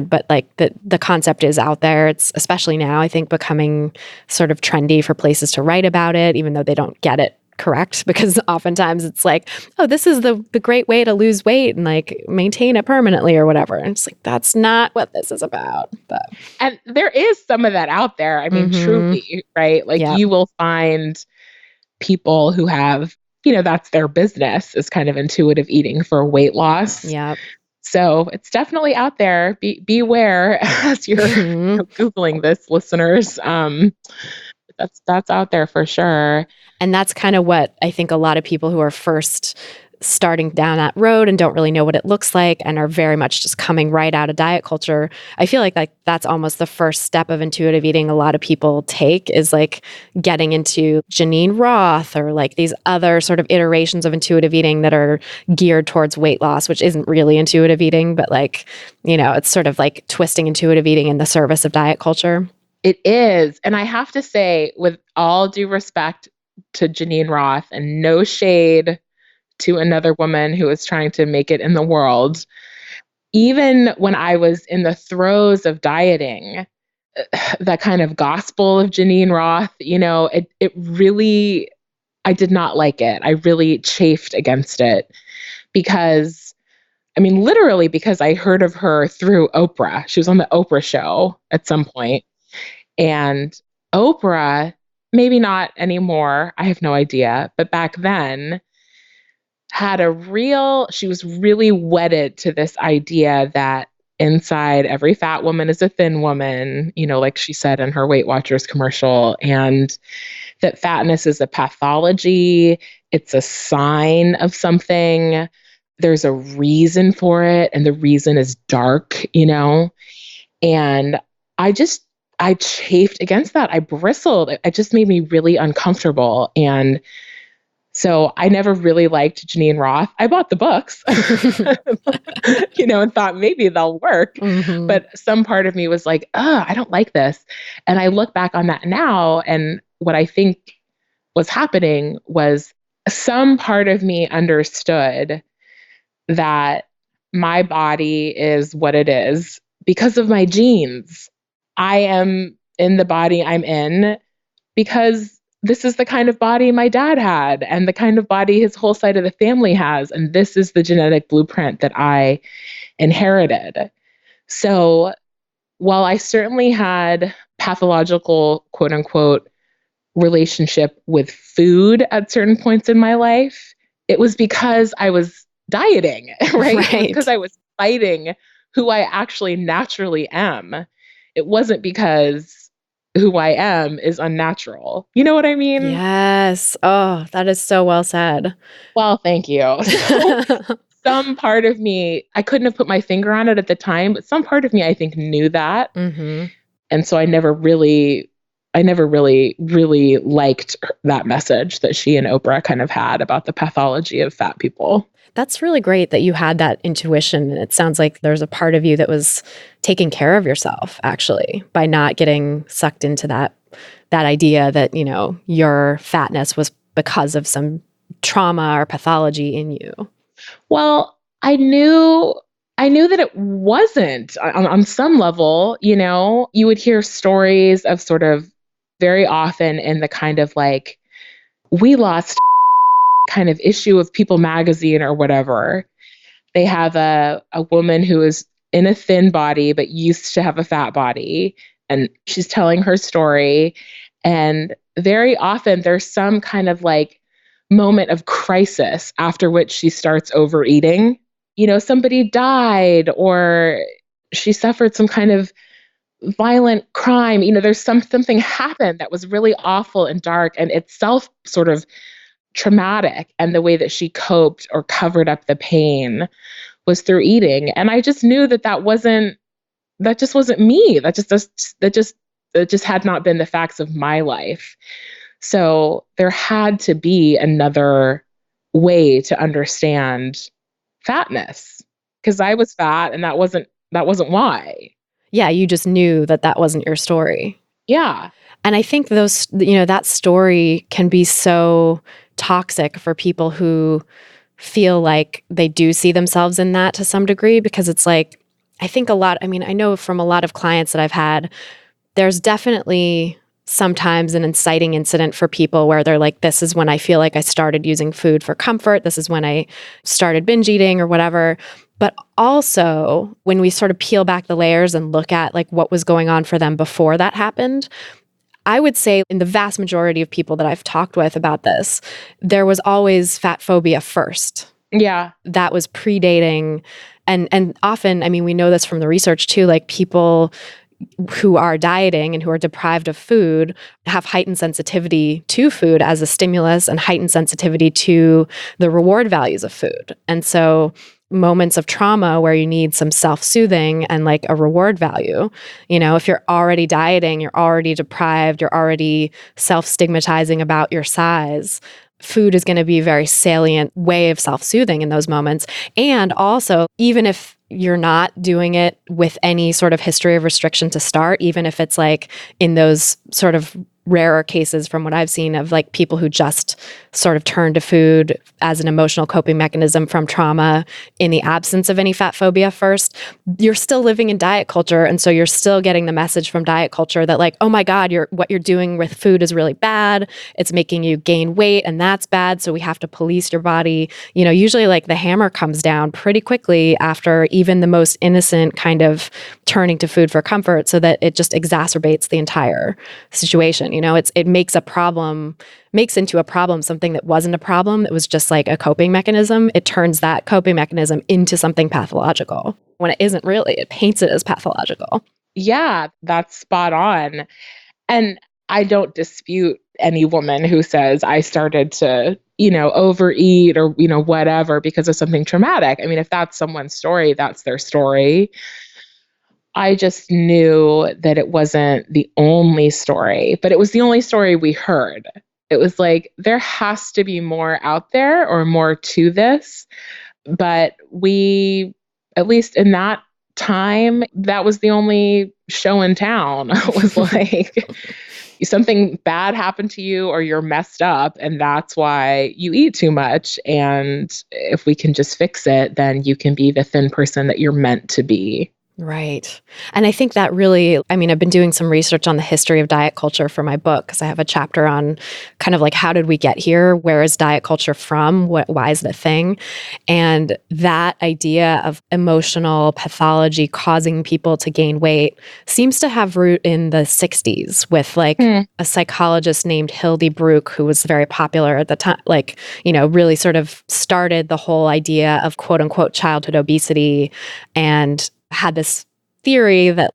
but like the concept is out there. It's especially now, I think, becoming sort of trendy for places to write about it, even though they don't get it correct, because oftentimes it's like, oh, this is the great way to lose weight and like maintain it permanently or whatever. And it's like, that's not what this is about. And there is some of that out there. Truly, right? Like you will find people who have, that's their business is kind of intuitive eating for weight loss. Yeah. So it's definitely out there. Beware as you're Googling this, listeners. That's out there for sure. And that's kind of what I think a lot of people who are first starting down that road and don't really know what it looks like and are very much just coming right out of diet culture. I feel like that's almost the first step of intuitive eating a lot of people take is like getting into Janine Roth or like these other sort of iterations of intuitive eating that are geared towards weight loss, which isn't really intuitive eating, but like, it's sort of like twisting intuitive eating in the service of diet culture. It is. And I have to say, with all due respect to Janine Roth and no shade to another woman who is trying to make it in the world, even when I was in the throes of dieting, that kind of gospel of Janine Roth, it really, I did not like it. I really chafed against it because, literally because I heard of her through Oprah. She was on the Oprah show at some point. And Oprah, maybe not anymore, I have no idea, but back then she was really wedded to this idea that inside every fat woman is a thin woman, like she said in her Weight Watchers commercial, and that fatness is a pathology. It's a sign of something. There's a reason for it. And the reason is dark, and I chafed against that. I bristled. It just made me really uncomfortable. And so I never really liked Janine Roth. I bought the books, and thought maybe they'll work. Mhm. But some part of me was like, I don't like this. And I look back on that now, and what I think was happening was some part of me understood that my body is what it is because of my genes. I am in the body I'm in because this is the kind of body my dad had and the kind of body his whole side of the family has. And this is the genetic blueprint that I inherited. So while I certainly had pathological, quote unquote, relationship with food at certain points in my life, it was because I was dieting, right? Right. Because I was fighting who I actually naturally am. It wasn't because who I am is unnatural. You know what I mean? Yes. Oh, that is so well said. Well, thank you. So some part of me, I couldn't have put my finger on it at the time, but some part of me, I think, knew that. Mhm. And so I never really, really liked that message that she and Oprah kind of had about the pathology of fat people. That's really great that you had that intuition. And it sounds like there's a part of you that was taking care of yourself, actually, by not getting sucked into that idea that, your fatness was because of some trauma or pathology in you. Well, I knew that it wasn't on some level. You would hear stories of sort of very often in the kind of like, we lost kind of issue of People magazine or whatever. They have a woman who is in a thin body, but used to have a fat body. And she's telling her story. And very often there's some kind of like moment of crisis after which she starts overeating. Somebody died or she suffered some kind of violent crime. There's something happened that was really awful and dark and itself sort of traumatic. And the way that she coped or covered up the pain was through eating. And I just knew that just wasn't me. That just had not been the facts of my life. So there had to be another way to understand fatness because I was fat and that wasn't why. Yeah, you just knew that wasn't your story. Yeah. And I think that story can be so toxic for people who feel like they do see themselves in that to some degree, because it's like, I think I know from a lot of clients that I've had, there's definitely sometimes an inciting incident for people where they're like, this is when I feel like I started using food for comfort. This is when I started binge eating or whatever. But also when we sort of peel back the layers and look at like what was going on for them before that happened, I would say in the vast majority of people that I've talked with about this, there was always fat phobia first. Yeah. That was predating. And often, we know this from the research too, like people who are dieting and who are deprived of food have heightened sensitivity to food as a stimulus and heightened sensitivity to the reward values of food. And so moments of trauma where you need some self-soothing and like a reward value, if you're already dieting, you're already deprived, you're already self-stigmatizing about your size, food is going to be a very salient way of self-soothing in those moments. And also, even if you're not doing it with any sort of history of restriction to start, even if it's like in those sort of rarer cases from what I've seen of like people who just sort of turn to food as an emotional coping mechanism from trauma in the absence of any fat phobia first, you're still living in diet culture. And so you're still getting the message from diet culture that like, oh my God, what you're doing with food is really bad. It's making you gain weight and that's bad. So we have to police your body. Usually like the hammer comes down pretty quickly after even the most innocent kind of turning to food for comfort, so that it just exacerbates the entire situation. It makes into a problem something that wasn't a problem, that was just like a coping mechanism. It turns that coping mechanism into something pathological when it isn't really. It paints it as pathological. Yeah, that's spot on. And I don't dispute any woman who says I started to, overeat or, whatever because of something traumatic. If that's someone's story, that's their story. I just knew that it wasn't the only story, but it was the only story we heard. It was like, there has to be more out there or more to this. But we, at least in that time, that was the only show in town. It was like something bad happened to you or you're messed up, and that's why you eat too much. And if we can just fix it, then you can be the thin person that you're meant to be. Right. And I think that really, I mean, I've been doing some research on the history of diet culture for my book because I have a chapter on kind of like, how did we get here? Where is diet culture from? Why is it a thing? And that idea of emotional pathology causing people to gain weight seems to have root in the 60s with like a psychologist named Hildy Bruch, who was very popular at the time, like, you know, really sort of started the whole idea of quote unquote childhood obesity and had this theory that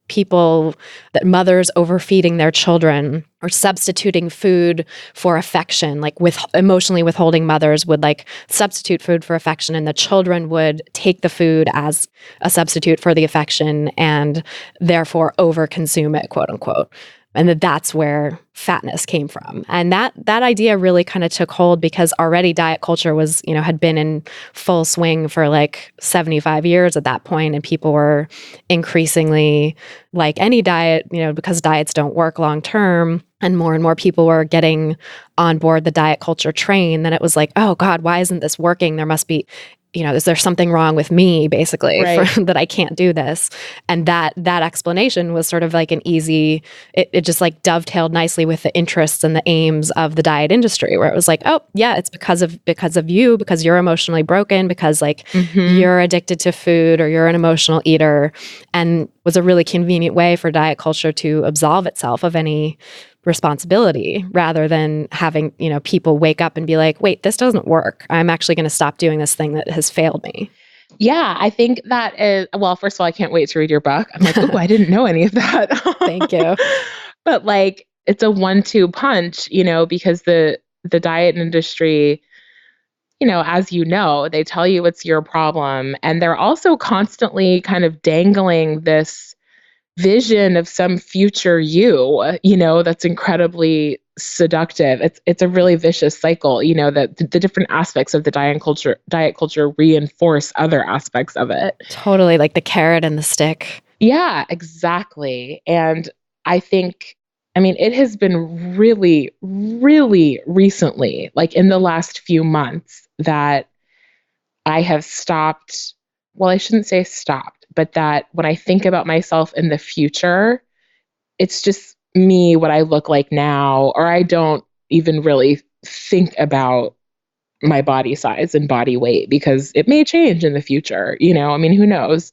mothers overfeeding their children or substituting food for affection, like with emotionally withholding mothers would like substitute food for affection, and the children would take the food as a substitute for the affection and therefore overconsume it, quote unquote. And that's where fatness came from. And that idea really kind of took hold because already diet culture was, you know, had been in full swing for like 75 years at that point, and people were increasingly, like any diet, you know, because diets don't work long term, and more people were getting on board the diet culture train, then it was like, oh God, why isn't this working? There must be, you know, is there something wrong with me, basically, Right. that I can't do this? And that explanation was sort of like an easy, it just like dovetailed nicely with the interests and the aims of the diet industry, where it was like, oh yeah, it's because of you, because you're emotionally broken, because like you're addicted to food or you're an emotional eater, and was a really convenient way for diet culture to absolve itself of any responsibility rather than having, you know, people wake up and be like, wait, this doesn't work. I'm actually going to stop doing this thing that has failed me. Yeah, I think that is, well, first of all, I can't wait to read your book. I'm like, oh, I didn't know any of that. Thank you. But like, it's a 1-2 punch, you know, because the diet industry, you know, as you know, they tell you it's your problem. And they're also constantly kind of dangling this vision of some future you know, that's incredibly seductive. It's a really vicious cycle, you know, that the different aspects of the diet culture reinforce other aspects of it. Totally, like the carrot and the stick. Yeah, exactly. And I think, I mean, it has been really, really recently, like in the last few months, that I have stopped. Well, I shouldn't say stopped, but that when I think about myself in the future, it's just me, what I look like now, or I don't even really think about my body size and body weight because it may change in the future. You know, I mean, who knows?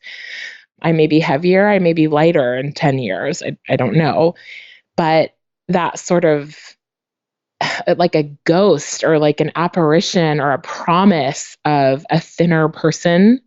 I may be heavier, I may be lighter in 10 years. I don't know. But that sort of like a ghost or like an apparition or a promise of a thinner person,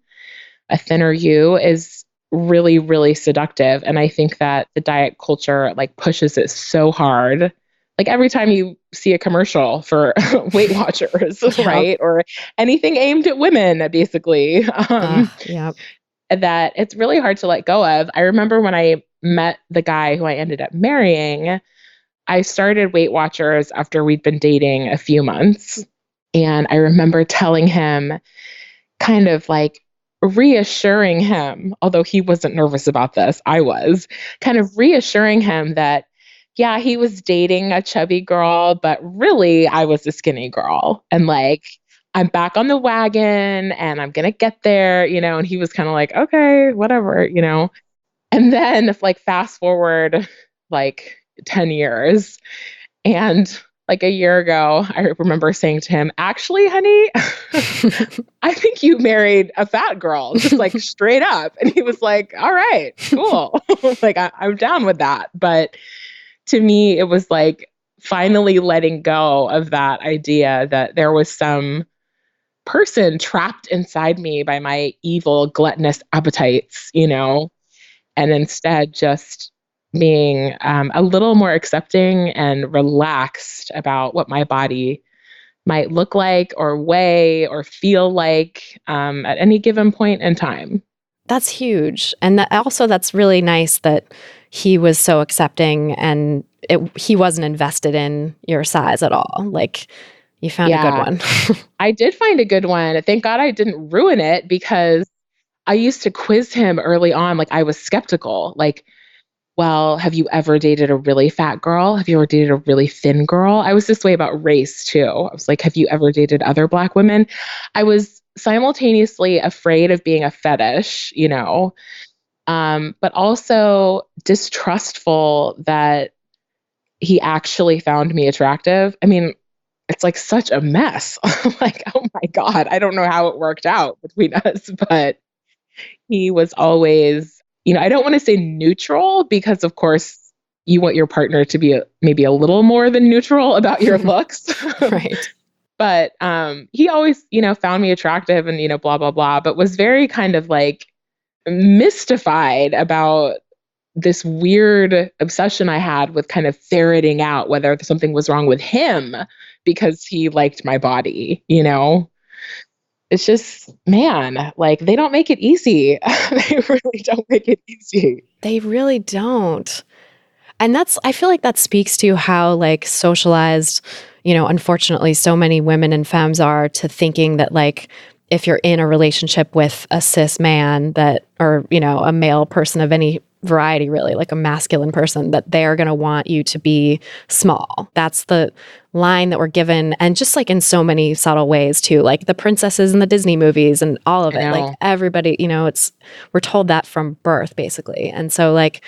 a thinner you, is really, really seductive. And I think that the diet culture like pushes it so hard. Like every time you see a commercial for Weight Watchers, right? Or anything aimed at women, basically, that it's really hard to let go of. I remember when I met the guy who I ended up marrying, I started Weight Watchers after we'd been dating a few months. And I remember telling him, kind of like reassuring him, although he wasn't nervous about this, I was, kind of reassuring him that, yeah, he was dating a chubby girl, but really I was a skinny girl. And like, I'm back on the wagon and I'm going to get there, you know? And he was kind of like, okay, whatever, you know? And then if like fast forward like 10 years, and like a year ago, I remember saying to him, actually, honey, I think you married a fat girl, just like straight up. And he was like, all right, cool. Like, I'm down with that. But to me, it was like finally letting go of that idea that there was some person trapped inside me by my evil, gluttonous appetites, you know, and instead just being a little more accepting and relaxed about what my body might look like or weigh or feel like at any given point in time. That's huge. And that's really nice that he was so accepting and he wasn't invested in your size at all. Like, you found a good one. I did find a good one. Thank God I didn't ruin it, because I used to quiz him early on. Like, I was skeptical. Like, well, have you ever dated a really fat girl? Have you ever dated a really thin girl? I was this way about race too. I was like, have you ever dated other Black women? I was simultaneously afraid of being a fetish, but also distrustful that he actually found me attractive. I mean, it's like such a mess. Like, oh my God, I don't know how it worked out between us, but he was always, I don't want to say neutral, because of course you want your partner to be maybe a little more than neutral about your looks. Right. But he always, found me attractive and, blah, blah, blah, but was very kind of like mystified about this weird obsession I had with kind of ferreting out whether something was wrong with him because he liked my body, It's just, man, like, they don't make it easy. They really don't make it easy. They really don't. And I feel like that speaks to how like socialized, unfortunately, so many women and femmes are to thinking that like, if you're in a relationship with a cis man or a male person of any variety, really, like a masculine person, that they're going to want you to be small. That's the line that we're given. And just like in so many subtle ways too, like the princesses in the Disney movies and all of it, like everybody, we're told that from birth basically. And so like,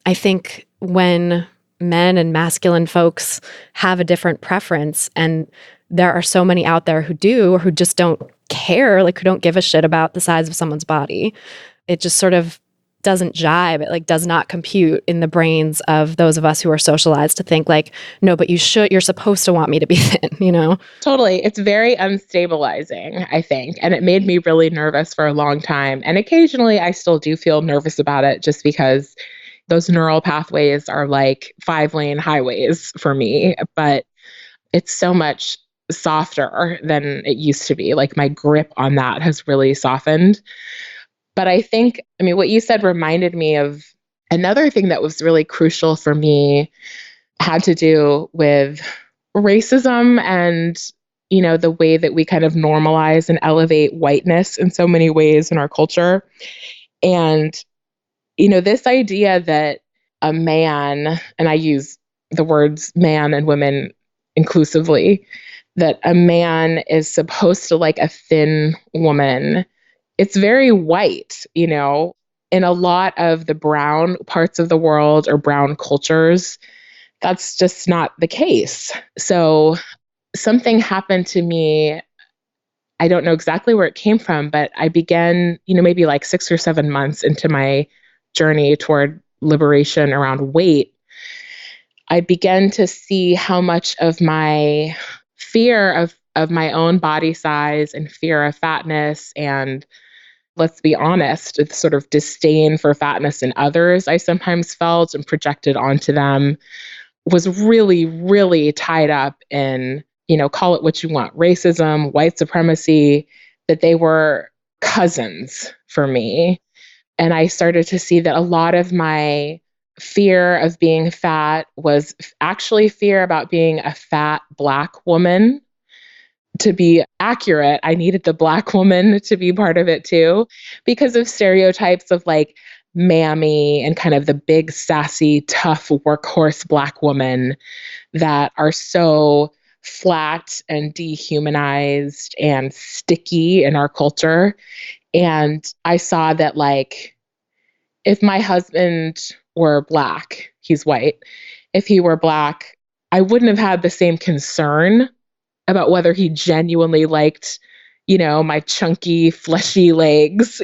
I think when men and masculine folks have a different preference, and there are so many out there who do, or who just don't care, like who don't give a shit about the size of someone's body, it just sort of doesn't jive. It like does not compute in the brains of those of us who are socialized to think like, no, but you're supposed to want me to be thin, Totally. It's very unstabilizing, I think. And it made me really nervous for a long time. And occasionally I still do feel nervous about it, just because those neural pathways are like 5-lane highways for me, but it's so much softer than it used to be. Like, my grip on that has really softened. But I think, what you said reminded me of another thing that was really crucial for me, had to do with racism and, the way that we kind of normalize and elevate whiteness in so many ways in our culture. And, this idea that a man, and I use the words man and women inclusively, that a man is supposed to like a thin woman. It's very white, in a lot of the brown parts of the world or brown cultures, that's just not the case. So something happened to me. I don't know exactly where it came from, but I began, maybe like 6 or 7 months into my journey toward liberation around weight, I began to see how much of my fear of my own body size and fear of fatness, and let's be honest, the sort of disdain for fatness in others I sometimes felt and projected onto them, was really, really tied up in, call it what you want, racism, white supremacy, that they were cousins for me. And I started to see that a lot of my fear of being fat was actually fear about being a fat Black woman. To be accurate, I needed the Black woman to be part of it too, because of stereotypes of like mammy and kind of the big, sassy, tough workhorse Black woman that are so flat and dehumanized and sticky in our culture. And I saw that, like, if my husband were Black, he's white, if he were Black, I wouldn't have had the same concern about whether he genuinely liked, my chunky, fleshy legs,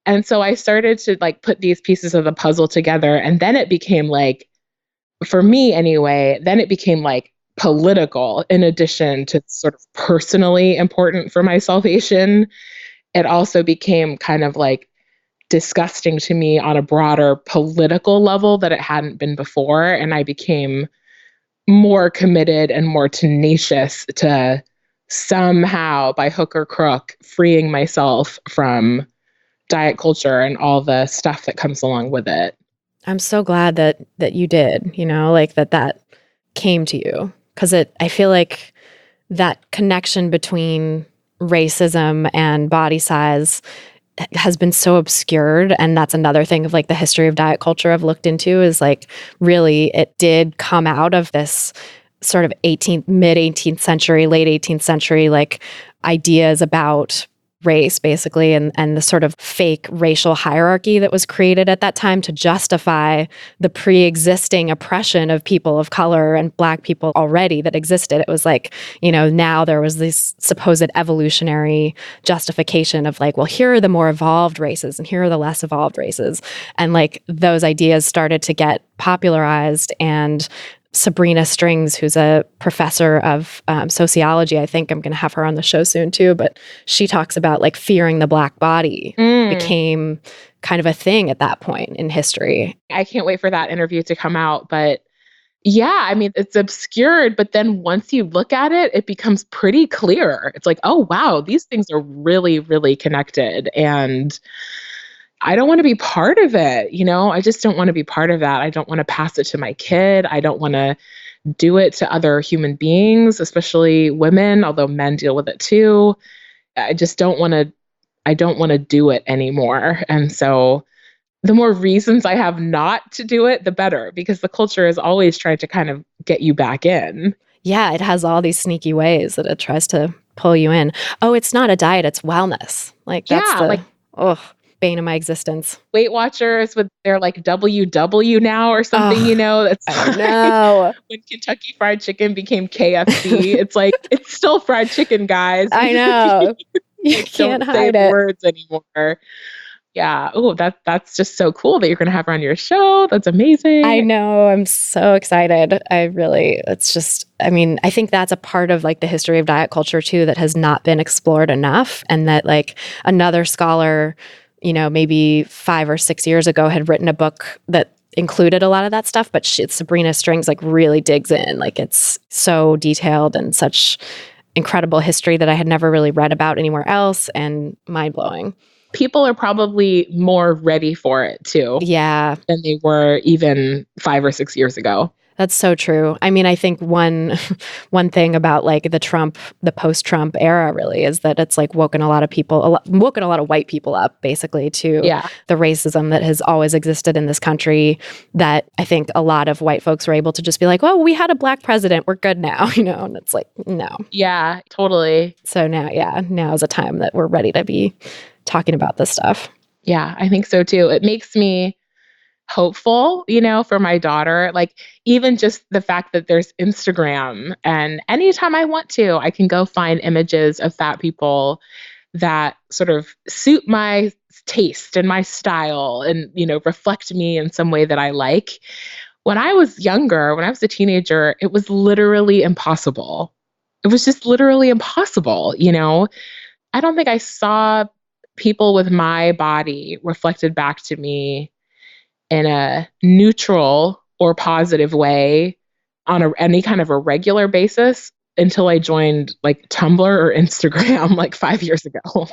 And so I started to like put these pieces of the puzzle together. And then it became like, for me anyway, then it became like political in addition to sort of personally important for my salvation. It also became kind of like disgusting to me on a broader political level that it hadn't been before. And I became more committed and more tenacious to somehow, by hook or crook, freeing myself from diet culture and all the stuff that comes along with it. I'm so glad that you did, like that came to you, because I feel like that connection between racism and body size has been so obscured. And that's another thing of like the history of diet culture I've looked into, is like really it did come out of this sort of mid 18th century, late 18th century, like ideas about race, basically, and the sort of fake racial hierarchy that was created at that time to justify the pre-existing oppression of people of color and Black people already that existed. It was like, now there was this supposed evolutionary justification of like, well, here are the more evolved races and here are the less evolved races. And like those ideas started to get popularized, and Sabrina Strings, who's a professor of sociology, I think I'm going to have her on the show soon too, but she talks about like fearing the Black body became kind of a thing at that point in history. I can't wait for that interview to come out. But yeah, I mean, it's obscured, but then once you look at it, it becomes pretty clear. It's like, oh, wow, these things are really, really connected. And I don't want to be part of it. I just don't want to be part of that. I don't want to pass it to my kid. I don't want to do it to other human beings, especially women, although men deal with it too. I just don't want to do it anymore. And so the more reasons I have not to do it, the better, because the culture is always trying to kind of get you back in. Yeah, it has all these sneaky ways that it tries to pull you in. Oh, it's not a diet, it's wellness. Like that's bane of my existence. Weight Watchers with their like WW now or something, that's I know. When Kentucky Fried Chicken became KFC, it's like, it's still fried chicken, guys. I know. You can't hide it. Words anymore. Yeah. Oh, that's just so cool that you're going to have her on your show. That's amazing. I know. I'm so excited. I think that's a part of like the history of diet culture too, that has not been explored enough. And that like another scholar, maybe 5 or 6 years ago had written a book that included a lot of that stuff, but Sabrina Strings like really digs in. Like it's so detailed and such incredible history that I had never really read about anywhere else, and mind-blowing. People are probably more ready for it too. Yeah. Than they were even 5 or 6 years ago. That's so true. I mean, I think one thing about like the post-Trump era really is that it's like woken a lot of white people up basically to the racism that has always existed in this country, that I think a lot of white folks were able to just be like, well, we had a Black president, we're good now, and it's like, no. Yeah, totally. So now is a time that we're ready to be talking about this stuff. Yeah, I think so too. It makes me hopeful, for my daughter. Like even just the fact that there's Instagram, and anytime I want to, I can go find images of fat people that sort of suit my taste and my style and, reflect me in some way that I like. When I was younger, when I was a teenager, it was literally impossible. It was just literally impossible, I don't think I saw people with my body reflected back to me in a neutral or positive way on any kind of a regular basis until I joined like Tumblr or Instagram like 5 years ago.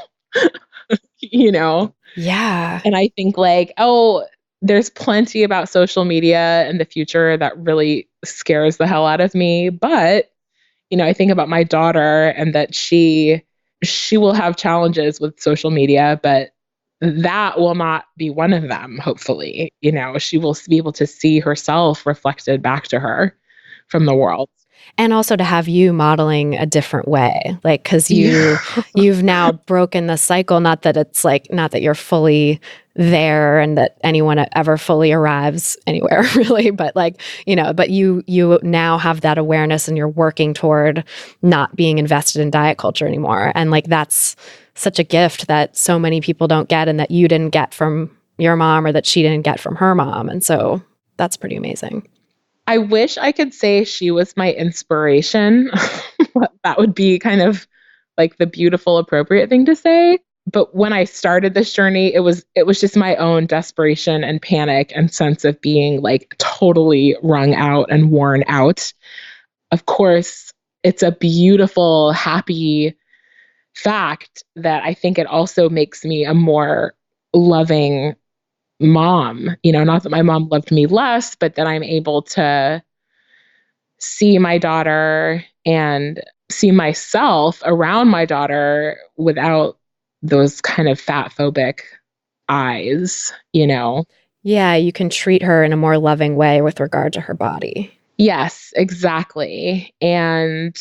Yeah. And I think like, there's plenty about social media in the future that really scares the hell out of me. But, I think about my daughter and that she will have challenges with social media, but that will not be one of them, hopefully. She will be able to see herself reflected back to her from the world. And also to have you modeling a different way, like, because you've now broken the cycle, not that you're fully there and that anyone ever fully arrives anywhere really, but like, but you now have that awareness and you're working toward not being invested in diet culture anymore. And like, that's such a gift that so many people don't get, and that you didn't get from your mom, or that she didn't get from her mom. And so that's pretty amazing. I wish I could say she was my inspiration. That would be kind of like the beautiful, appropriate thing to say. But when I started this journey, it was just my own desperation and panic and sense of being like totally wrung out and worn out. Of course, it's a beautiful, happy fact that I think it also makes me a more loving mom. Not that my mom loved me less, but that I'm able to see my daughter and see myself around my daughter without those kind of fat phobic eyes. Yeah, you can treat her in a more loving way with regard to her body. Yes, exactly. And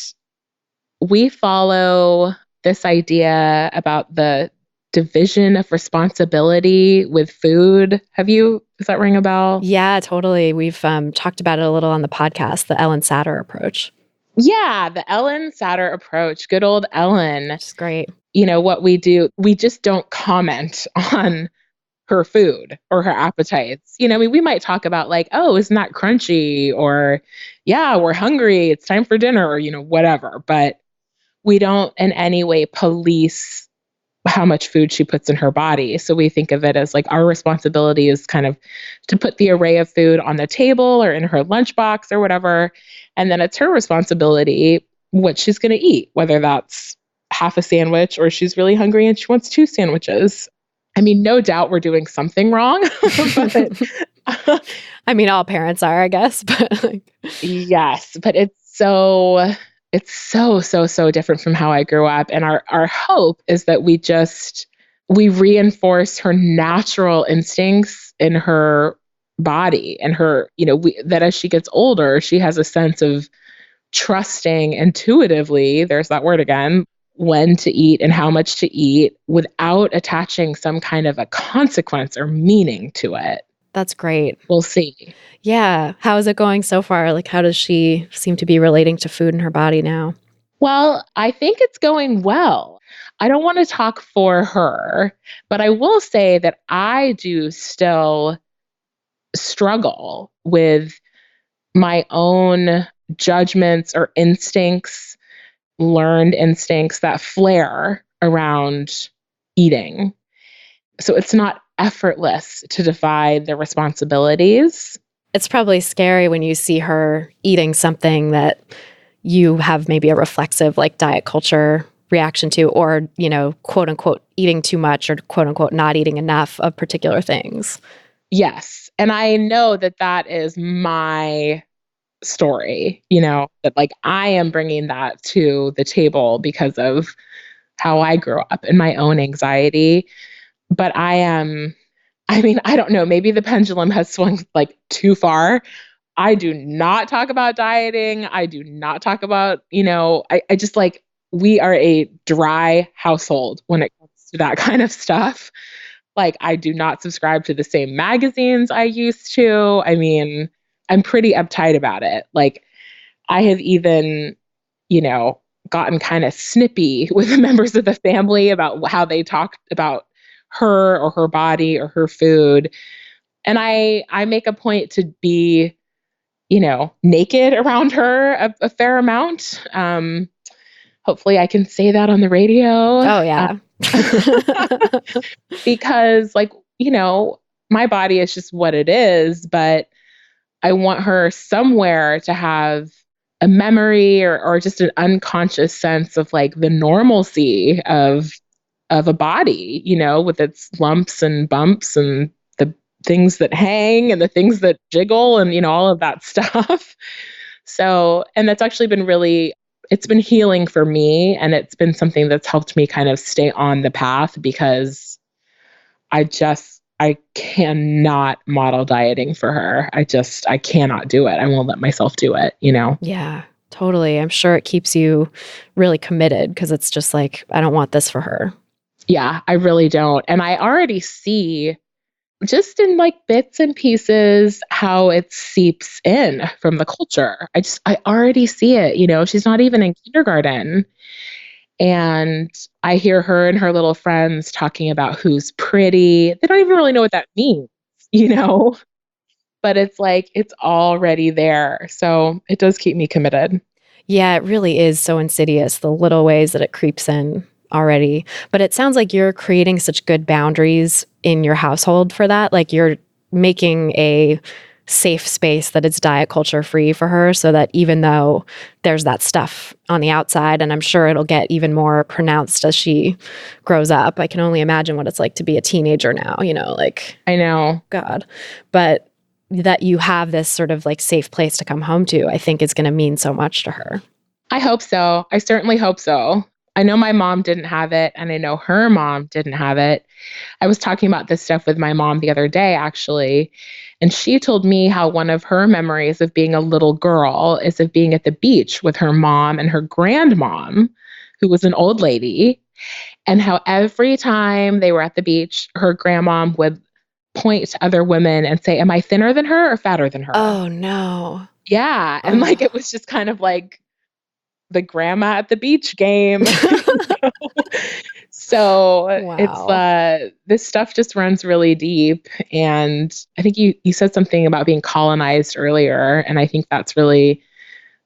we follow this idea about the division of responsibility with food. Does that ring a bell? Yeah, totally. We've talked about it a little on the podcast, the Ellen Satter approach. Yeah, the Ellen Satter approach. Good old Ellen. Which is great. What we do, we just don't comment on her food or her appetites. We might talk about like, oh, isn't that crunchy? Or, yeah, we're hungry. It's time for dinner, or, whatever. But we don't in any way police how much food she puts in her body. So we think of it as like our responsibility is kind of to put the array of food on the table or in her lunchbox or whatever. And then it's her responsibility what she's going to eat, whether that's half a sandwich or she's really hungry and she wants 2 sandwiches. I mean, no doubt we're doing something wrong. But, I mean, all parents are, I guess. But yes, but it's so different from how I grew up. And our hope is that we reinforce her natural instincts in her body and her, that as she gets older, she has a sense of trusting intuitively, there's that word again, when to eat and how much to eat without attaching some kind of a consequence or meaning to it. That's great. We'll see. Yeah. How is it going so far? Like, how does she seem to be relating to food in her body now? Well, I think it's going well. I don't want to talk for her, but I will say that I do still struggle with my own judgments or instincts, learned instincts that flare around eating. So it's not effortless to divide the responsibilities. It's probably scary when you see her eating something that you have maybe a reflexive like diet culture reaction to, or, quote unquote, eating too much or quote unquote, not eating enough of particular things. Yes. And I know that is my story, that like I am bringing that to the table because of how I grew up and my own anxiety. But I don't know, maybe the pendulum has swung like too far. I do not talk about dieting. I do not talk about, I just like, we are a dry household when it comes to that kind of stuff. Like, I do not subscribe to the same magazines I used to. I mean, I'm pretty uptight about it. Like, I have even, gotten kind of snippy with members of the family about how they talked about her or her body or her food. And I make a point to be, naked around her a fair amount. Hopefully I can say that on the radio. Oh, yeah. Because my body is just what it is, but I want her somewhere to have a memory or just an unconscious sense of like the normalcy of a body, with its lumps and bumps and the things that hang and the things that jiggle and, all of that stuff. So, and that's actually been it's been healing for me. And it's been something that's helped me kind of stay on the path because I cannot model dieting for her. I cannot do it. I won't let myself do it, Yeah, totally. I'm sure it keeps you really committed because it's just like, I don't want this for her. Yeah, I really don't. And I already see just in like bits and pieces how it seeps in from the culture. I already see it, she's not even in kindergarten. And I hear her and her little friends talking about who's pretty. They don't even really know what that means, but it's like, it's already there. So it does keep me committed. Yeah, it really is so insidious, the little ways that it creeps in already. But it sounds like you're creating such good boundaries in your household for that. Like you're making a safe space that it's diet culture free for her, so that even though there's that stuff on the outside, and I'm sure it'll get even more pronounced as she grows up. I can only imagine what it's like to be a teenager now, like, I know. God. But that you have this sort of like safe place to come home to, I think is going to mean so much to her. I hope so. I certainly hope so. I know my mom didn't have it, and I know her mom didn't have it. I was talking about this stuff with my mom the other day, actually, and she told me how one of her memories of being a little girl is of being at the beach with her mom and her grandmom, who was an old lady, and how every time they were at the beach, her grandmom would point to other women and say, "Am I thinner than her or fatter than her?" Oh, no. Yeah. And like, it was just kind of like the grandma at the beach game. So Wow. it's this stuff just runs really deep. And I think you said something about being colonized earlier, and I think that's really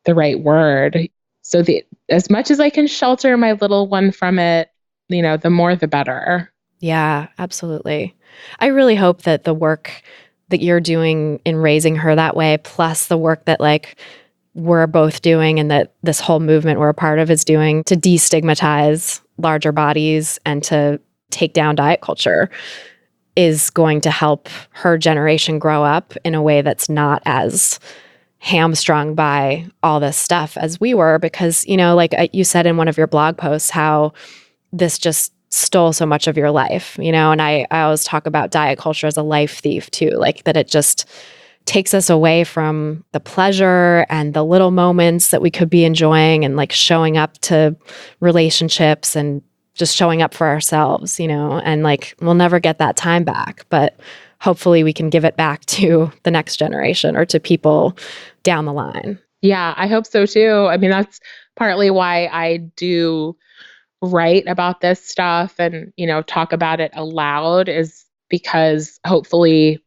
the right word. So as much as I can shelter my little one from it, the more the better. Yeah, absolutely. I really hope that the work that you're doing in raising her that way, plus the work that like we're both doing and that this whole movement we're a part of is doing to destigmatize larger bodies and to take down diet culture, is going to help her generation grow up in a way that's not as hamstrung by all this stuff as we were. Because, like you said in one of your blog posts, how this just stole so much of your life, and I always talk about diet culture as a life thief too, like that it just takes us away from the pleasure and the little moments that we could be enjoying and like showing up to relationships and just showing up for ourselves, and like we'll never get that time back, but hopefully we can give it back to the next generation or to people down the line. Yeah, I hope so too. I mean, that's partly why I do write about this stuff and, talk about it aloud, is because hopefully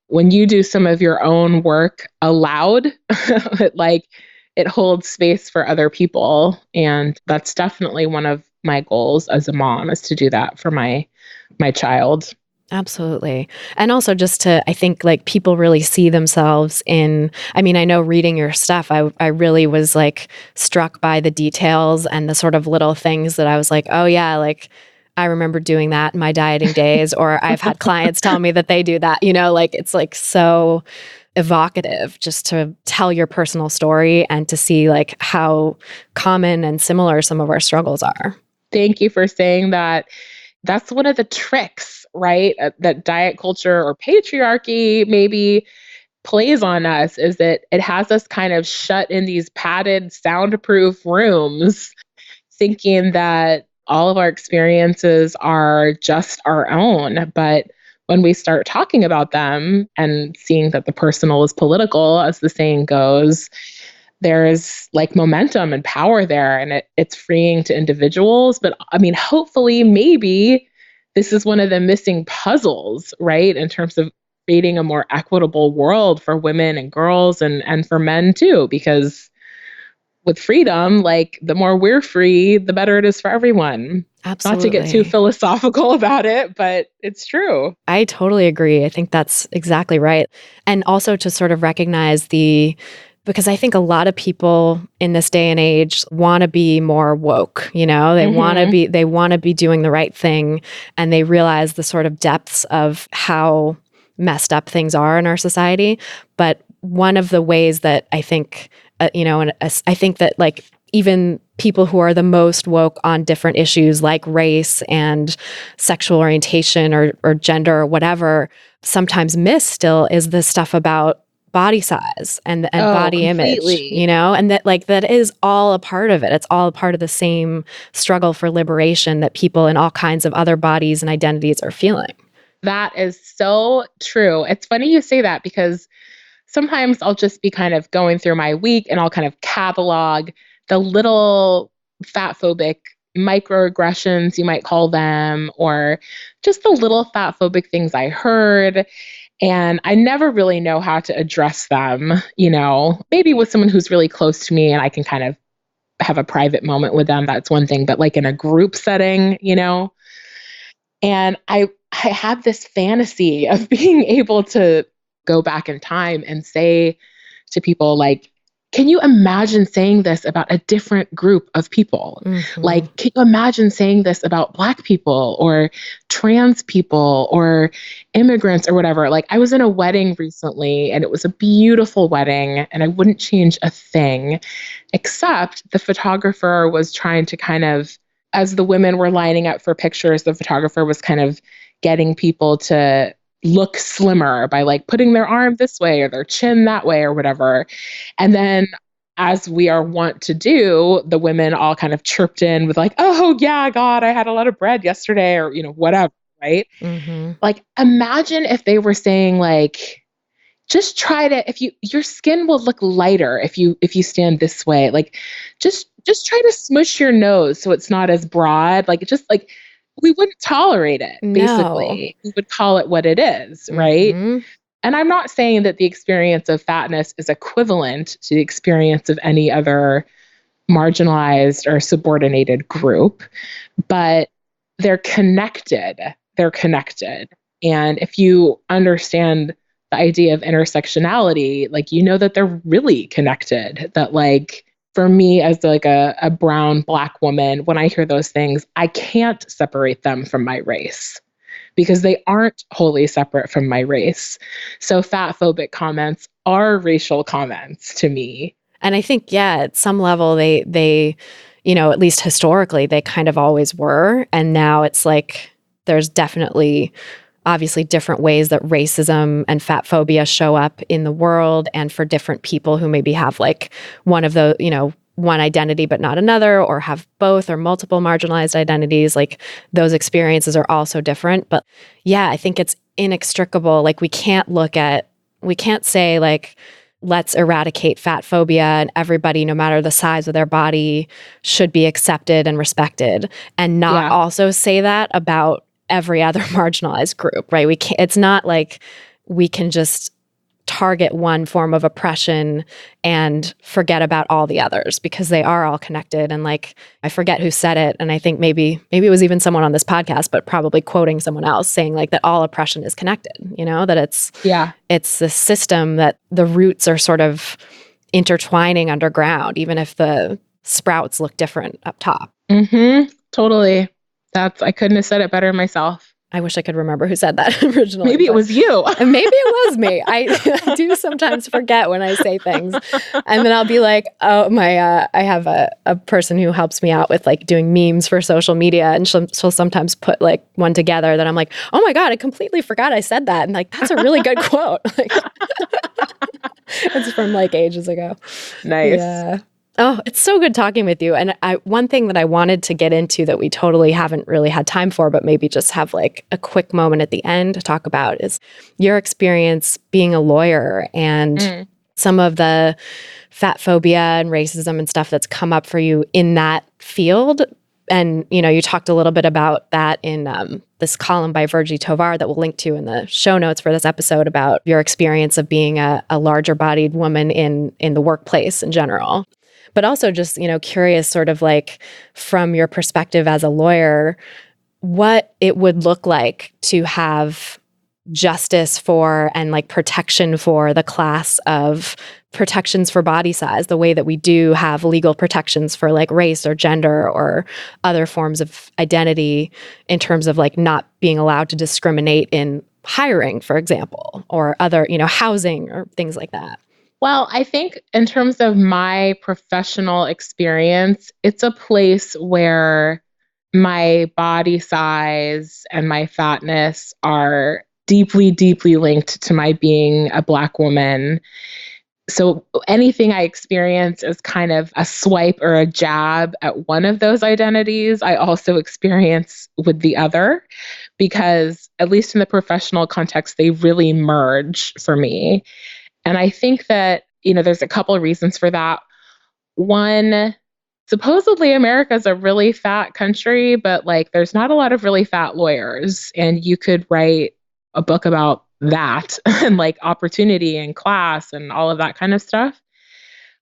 when you do some of your own work aloud, it holds space for other people. And that's definitely one of my goals as a mom, is to do that for my child. Absolutely. And also just to, I think like people really see themselves in, I mean, I know reading your stuff, I really was like struck by the details and the sort of little things that I was like, oh yeah, like I remember doing that in my dieting days, or I've had clients tell me that they do that, like it's like so evocative just to tell your personal story and to see like how common and similar some of our struggles are. Thank you for saying that. That's one of the tricks, right? That diet culture or patriarchy maybe plays on us, is that it has us kind of shut in these padded, soundproof rooms, thinking that all of our experiences are just our own. But when we start talking about them and seeing that the personal is political, as the saying goes, there's like momentum and power there, and it's freeing to individuals. But I mean, hopefully, maybe this is one of the missing puzzles, right? In terms of creating a more equitable world for women and girls and for men too, because with freedom, like the more we're free, the better it is for everyone. Absolutely. Not to get too philosophical about it, but it's true. I totally agree. I think that's exactly right. And also to sort of recognize because I think a lot of people in this day and age want to be more woke, they want to be doing the right thing, and they realize the sort of depths of how messed up things are in our society. But one of the ways that I think, and I think that like even people who are the most woke on different issues like race and sexual orientation or gender or whatever sometimes miss still is the stuff about body size and body completely. image, and that is all a part of it. It's all a part of the same struggle for liberation that people in all kinds of other bodies and identities are feeling. That is so true. It's funny you say that, because sometimes I'll just be kind of going through my week and I'll kind of catalog the little fatphobic microaggressions, you might call them, or just the little fatphobic things I heard. And I never really know how to address them, maybe with someone who's really close to me and I can kind of have a private moment with them. That's one thing, but like in a group setting, and I have this fantasy of being able to go back in time and say to people like, can you imagine saying this about a different group of people? Like, can you imagine saying this about Black people or trans people or immigrants or whatever? Like, I was in a wedding recently and it was a beautiful wedding and I wouldn't change a thing, except the photographer was trying to kind of, as the women were lining up for pictures, the photographer was kind of getting people to look slimmer by like putting their arm this way or their chin that way or whatever. And then, as we are wont to do, the women all kind of chirped in with like, oh yeah, God, I had a lot of bread yesterday, or, you know, whatever, right? Like, imagine if they were saying like, just try to, if your skin will look lighter if you stand this way, like just try to smush your nose so it's not as broad, like just like, we wouldn't tolerate it, basically. We would call it what it is, right? And I'm not saying that the experience of fatness is equivalent to the experience of any other marginalized or subordinated group, but they're connected. They're connected. And if you understand the idea of intersectionality, like, you know that they're really connected, that like, for me as like a brown Black woman, when I hear those things, I can't separate them from my race because they aren't wholly separate from my race. So fatphobic comments are racial comments to me. And I think, yeah, at some level they, you know, at least historically, they kind of always were. And now it's like, there's definitely obviously different ways that racism and fat phobia show up in the world, and for different people who maybe have like one of the, you know, one identity but not another, or have both or multiple marginalized identities, like those experiences are also different. But yeah, I think it's inextricable. Like, we can't say like, let's eradicate fat phobia and everybody, no matter the size of their body, should be accepted and respected, and not also say that about every other marginalized group, right? It's not like we can just target one form of oppression and forget about all the others, because they are all connected. And like, I forget who said it, and I think maybe it was even someone on this podcast, but probably quoting someone else saying like that all oppression is connected, you know, that it's the system, that the roots are sort of intertwining underground, even if the sprouts look different up top. Totally. I couldn't have said it better myself. I wish I could remember who said that originally. Maybe it was you. Maybe it was me. I do sometimes forget when I say things. And then I'll be like, oh, I have a person who helps me out with like doing memes for social media. And she'll sometimes put like one together that I'm like, oh my God, I completely forgot I said that. And like, that's a really good quote. Like, it's from like ages ago. Nice. Yeah. Oh, it's so good talking with you. And one thing that I wanted to get into that we totally haven't really had time for, but maybe just have like a quick moment at the end to talk about, is your experience being a lawyer and some of the fat phobia and racism and stuff that's come up for you in that field. And, you know, you talked a little bit about that in this column by Virgie Tovar that we'll link to in the show notes for this episode, about your experience of being a larger bodied woman in the workplace in general. But also just, you know, curious sort of like from your perspective as a lawyer, what it would look like to have justice for and like protection for the class of protections for body size, the way that we do have legal protections for like race or gender or other forms of identity, in terms of like not being allowed to discriminate in hiring, for example, or other, you know, housing or things like that. Well, I think in terms of my professional experience, it's a place where my body size and my fatness are deeply, deeply linked to my being a Black woman. So anything I experience is kind of a swipe or a jab at one of those identities, I also experience with the other, because at least in the professional context, they really merge for me. And I think that, you know, there's a couple of reasons for that. One, supposedly America's a really fat country, but like there's not a lot of really fat lawyers. And you could write a book about that and like opportunity and class and all of that kind of stuff.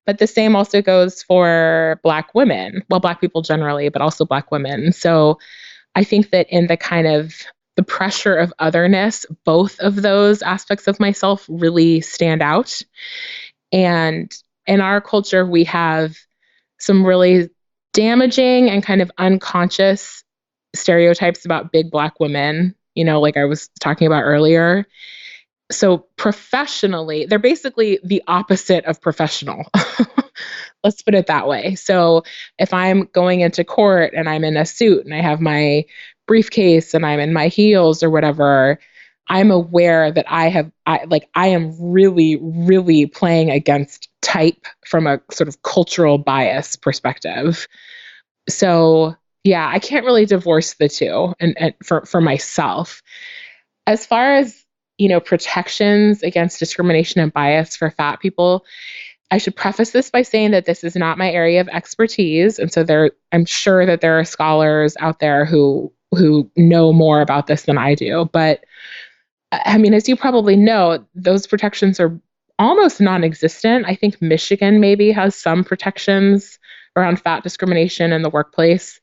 But the same also goes for Black women. Well, Black people generally, but also Black women. So I think that in the kind of the pressure of otherness, both of those aspects of myself really stand out. And in our culture, we have some really damaging and kind of unconscious stereotypes about big Black women, like I was talking about earlier. So professionally, they're basically the opposite of professional. Let's put it that way. So if I'm going into court and I'm in a suit and I have my briefcase and I'm in my heels or whatever, I'm aware that I am really, really playing against type from a sort of cultural bias perspective. So yeah, I can't really divorce the two and for myself. As far as, protections against discrimination and bias for fat people, I should preface this by saying that this is not my area of expertise. And so I'm sure that there are scholars out there who know more about this than I do. But I mean, as you probably know, those protections are almost non-existent. I think Michigan maybe has some protections around fat discrimination in the workplace.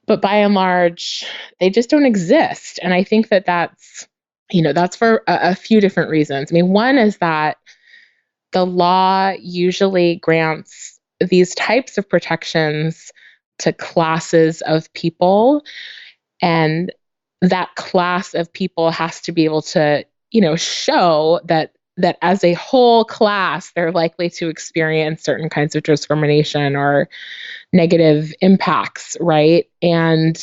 But by and large, they just don't exist. And I think that that's for a few different reasons. I mean, one is that the law usually grants these types of protections to classes of people. And that class of people has to be able to, show that as a whole class, they're likely to experience certain kinds of discrimination or negative impacts, right? And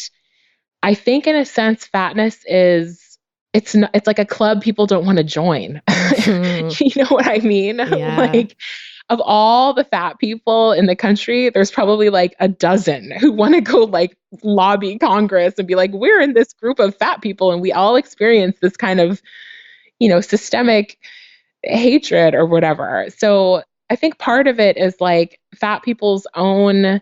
I think in a sense, fatness it's like a club people don't want to join. You know what I mean? Yeah. Like, of all the fat people in the country, there's probably like a dozen who want to go like lobby Congress and be like, we're in this group of fat people and we all experience this kind of, systemic hatred or whatever. So I think part of it is like fat people's own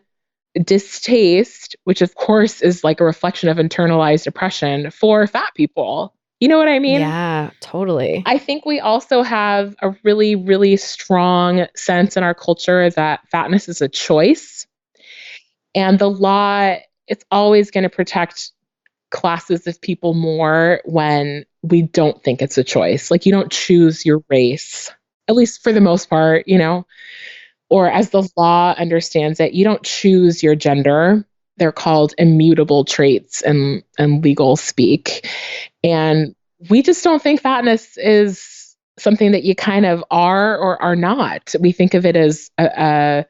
distaste, which of course is like a reflection of internalized oppression for fat people. You know what I mean? Yeah, totally. I think we also have a really, really strong sense in our culture that fatness is a choice. And the law, it's always going to protect classes of people more when we don't think it's a choice. Like, you don't choose your race, at least for the most part, or as the law understands it, you don't choose your gender. They're called immutable traits in legal speak. And we just don't think fatness is something that you kind of are or are not. We think of it as a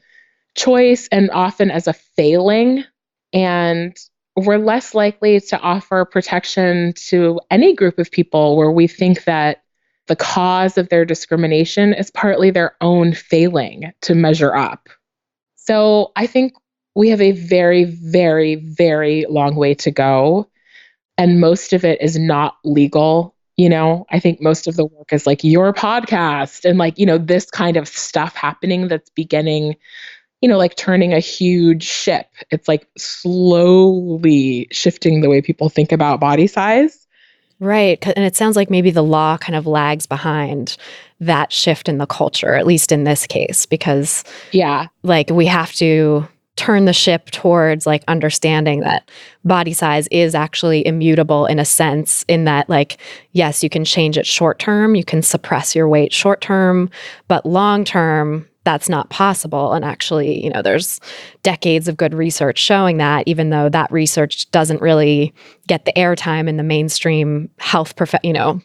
choice and often as a failing. And we're less likely to offer protection to any group of people where we think that the cause of their discrimination is partly their own failing to measure up. So I think we have a very, very, very long way to go. And most of it is not legal. I think most of the work is like your podcast and like, this kind of stuff happening that's beginning, like turning a huge ship. It's like slowly shifting the way people think about body size. Right. And it sounds like maybe the law kind of lags behind that shift in the culture, at least in this case, because like we have to turn the ship towards like understanding that body size is actually immutable in a sense, in that like, yes, you can change it short term, you can suppress your weight short term, but long term, that's not possible. And actually, there's decades of good research showing that, even though that research doesn't really get the airtime in the mainstream health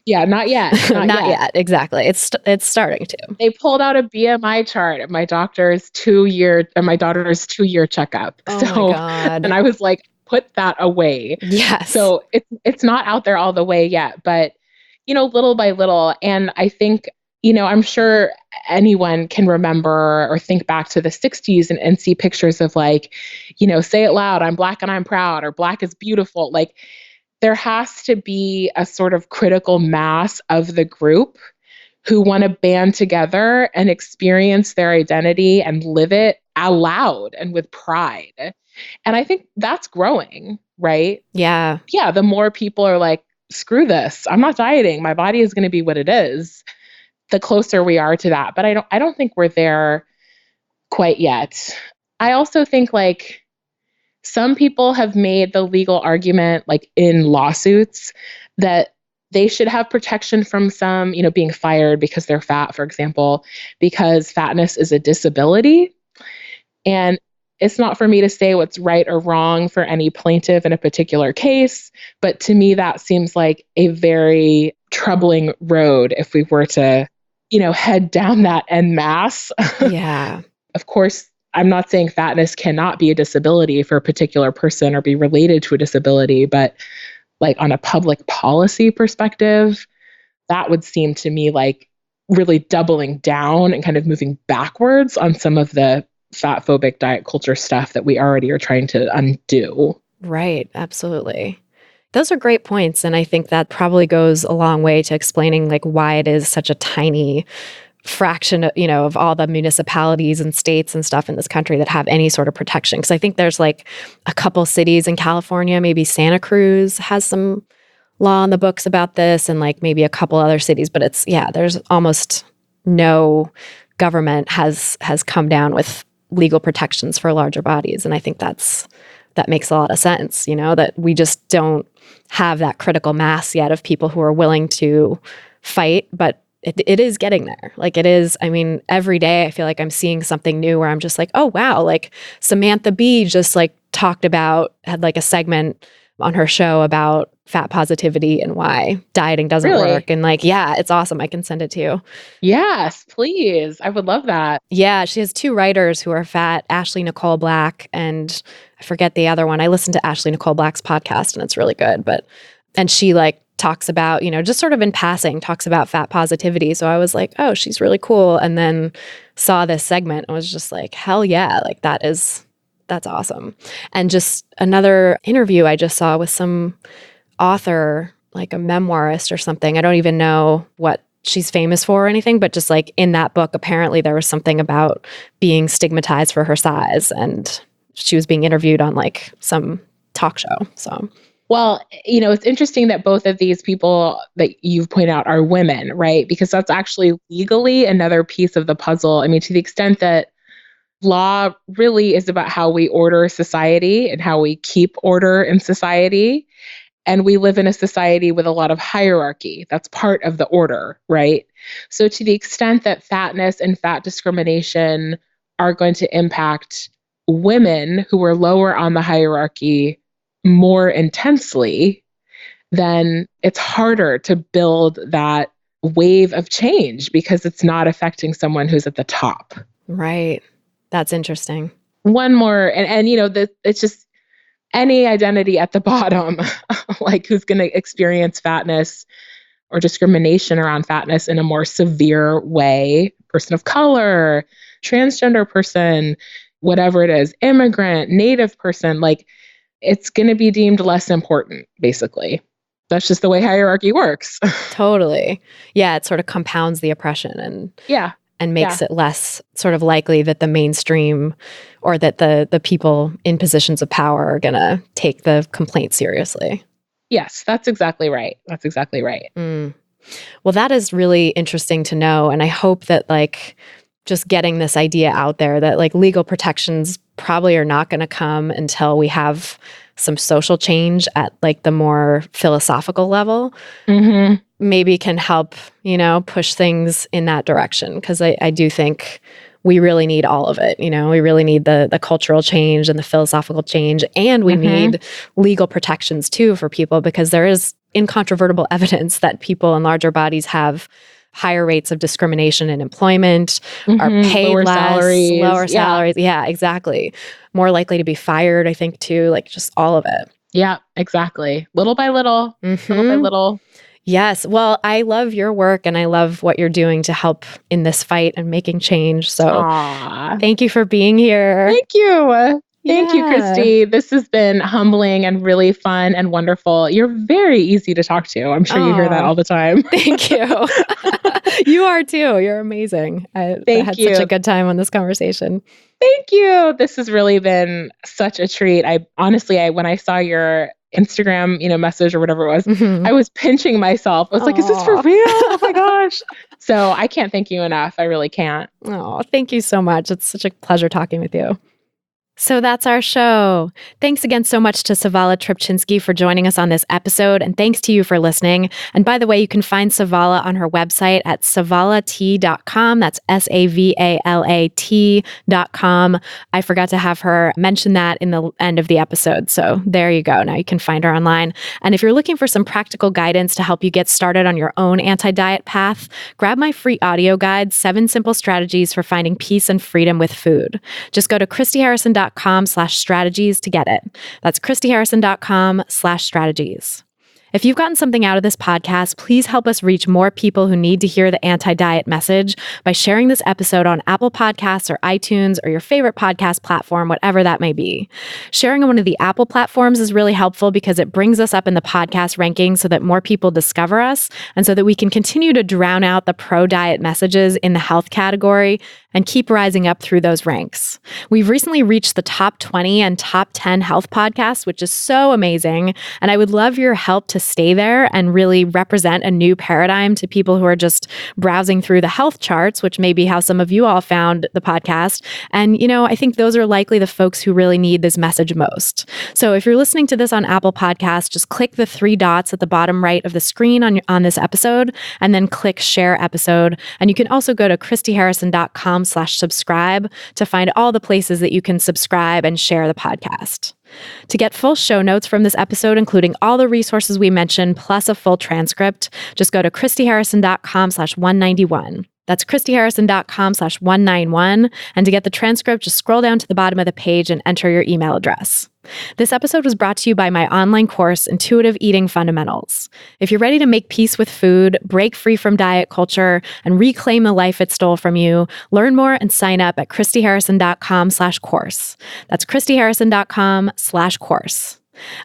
Yeah, not yet. Not yet. Exactly. It's starting to. They pulled out a BMI chart at my daughter's 2-year checkup. Oh my God. And I was like, put that away. Yes. So it's not out there all the way yet, but little by little. And I think, I'm sure anyone can remember or think back to the 60s and see pictures of like, say it loud, I'm Black and I'm proud, or Black is beautiful. Like, there has to be a sort of critical mass of the group who want to band together and experience their identity and live it out loud and with pride. And I think that's growing, right? Yeah. Yeah. The more people are like, screw this, I'm not dieting, my body is going to be what it is, the closer we are to that. But I don't think we're there quite yet. I also think like some people have made the legal argument, like in lawsuits, that they should have protection from some, being fired because they're fat, for example, because fatness is a disability. And it's not for me to say what's right or wrong for any plaintiff in a particular case, but to me, that seems like a very troubling road if we were to, head down that en masse. Yeah. Of course, I'm not saying fatness cannot be a disability for a particular person or be related to a disability, but like on a public policy perspective, that would seem to me like really doubling down and kind of moving backwards on some of the fat phobic diet culture stuff that we already are trying to undo. Right. Absolutely. Those are great points. And I think that probably goes a long way to explaining like why it is such a tiny fraction of, of all the municipalities and states and stuff in this country that have any sort of protection. Because I think there's like a couple cities in California, maybe Santa Cruz has some law in the books about this, and like maybe a couple other cities, but there's almost no government has come down with legal protections for larger bodies. And I think that makes a lot of sense, that we just don't have that critical mass yet of people who are willing to fight, but it is getting there. Like it is, I mean, every day I feel like I'm seeing something new where I'm just like, oh, wow. Like Samantha Bee just like had like a segment on her show about fat positivity and why dieting doesn't work. And like, yeah, it's awesome. I can send it to you. Yes, please. I would love that. Yeah. She has two writers who are fat, Ashley Nicole Black, and I forget the other one. I listened to Ashley Nicole Black's podcast and it's really good. And she like talks about, just sort of in passing, talks about fat positivity. So I was like, oh, she's really cool. And then saw this segment and was just like, hell yeah, like that's awesome. And just another interview I just saw with some author, like a memoirist or something. I don't even know what she's famous for or anything, but just like in that book, apparently there was something about being stigmatized for her size. And she was being interviewed on like some talk show. So. Well, it's interesting that both of these people that you've pointed out are women, right? Because that's actually legally another piece of the puzzle. I mean, to the extent that law really is about how we order society and how we keep order in society. And we live in a society with a lot of hierarchy. That's part of the order, right? So to the extent that fatness and fat discrimination are going to impact women who are lower on the hierarchy more intensely, then it's harder to build that wave of change because it's not affecting someone who's at the top. Right. That's interesting. One more, and it's just any identity at the bottom, like who's going to experience fatness or discrimination around fatness in a more severe way, person of color, transgender person, whatever it is, immigrant, native person, like it's going to be deemed less important, basically. That's just the way hierarchy works. Totally. Yeah, it sort of compounds the oppression and makes it less sort of likely that the mainstream or that the people in positions of power are going to take the complaint seriously. Yes, that's exactly right. That's exactly right. Well, that is really interesting to know. And I hope that like just getting this idea out there that like legal protections probably are not going to come until we have some social change at like the more philosophical level, maybe can help, push things in that direction. Because I do think we really need all of it. We really need the cultural change and the philosophical change. And we need legal protections too for people, because there is incontrovertible evidence that people in larger bodies have higher rates of discrimination in employment, are paid lower salaries. Yeah, exactly. More likely to be fired, I think, too, like just all of it. Yeah, exactly. Little by little, little by little. Yes. Well, I love your work and I love what you're doing to help in this fight and making change. So thank you for being here. Thank you. Thank you, Christy. This has been humbling and really fun and wonderful. You're very easy to talk to. I'm sure you hear that all the time. Thank you. You are too. You're amazing. I had such a good time on this conversation. Thank you. This has really been such a treat. I honestly, when I saw your Instagram, message or whatever it was, I was pinching myself. I was like, is this for real? Oh my gosh. So I can't thank you enough. I really can't. Oh, thank you so much. It's such a pleasure talking with you. So that's our show. Thanks again so much to Savala Trepczynski for joining us on this episode, and thanks to you for listening. And by the way, you can find Savala on her website at savalat.com. That's SAVALAT.com. I forgot to have her mention that in the end of the episode, so there you go. Now you can find her online. And if you're looking for some practical guidance to help you get started on your own anti-diet path, grab my free audio guide, 7 Simple Strategies for Finding Peace and Freedom with Food. Just go to christyharrison.com/strategies to get it. That's christyharrison.com/strategies. If you've gotten something out of this podcast, please help us reach more people who need to hear the anti-diet message by sharing this episode on Apple Podcasts or iTunes or your favorite podcast platform, whatever that may be. Sharing on one of the Apple platforms is really helpful because it brings us up in the podcast rankings so that more people discover us and so that we can continue to drown out the pro-diet messages in the health category and keep rising up through those ranks. We've recently reached the top 20 and top 10 health podcasts, which is so amazing. And I would love your help to stay there and really represent a new paradigm to people who are just browsing through the health charts, which may be how some of you all found the podcast. And, I think those are likely the folks who really need this message most. So if you're listening to this on Apple Podcasts, just click the 3 dots at the bottom right of the screen on this episode, and then click share episode. And you can also go to christyharrison.com/subscribe to find all the places that you can subscribe and share the podcast. To get full show notes from this episode, including all the resources we mentioned, plus a full transcript, just go to christyharrison.com/191. That's christyharrison.com/191. And to get the transcript, just scroll down to the bottom of the page and enter your email address. This episode was brought to you by my online course, Intuitive Eating Fundamentals. If you're ready to make peace with food, break free from diet culture, and reclaim the life it stole from you, learn more and sign up at christyharrison.com/course. That's christyharrison.com/course.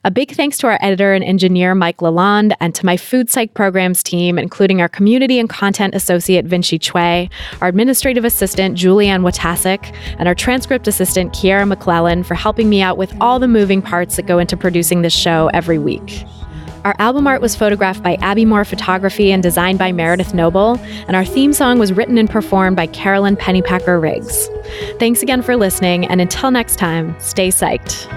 A big thanks to our editor and engineer, Mike Lalonde, and to my Food Psych programs team, including our community and content associate, Vinci Chue, our administrative assistant, Julianne Watasik, and our transcript assistant, Kiara McClellan, for helping me out with all the moving parts that go into producing this show every week. Our album art was photographed by Abby Moore Photography and designed by Meredith Noble, and our theme song was written and performed by Carolyn Pennypacker Riggs. Thanks again for listening, and until next time, stay psyched.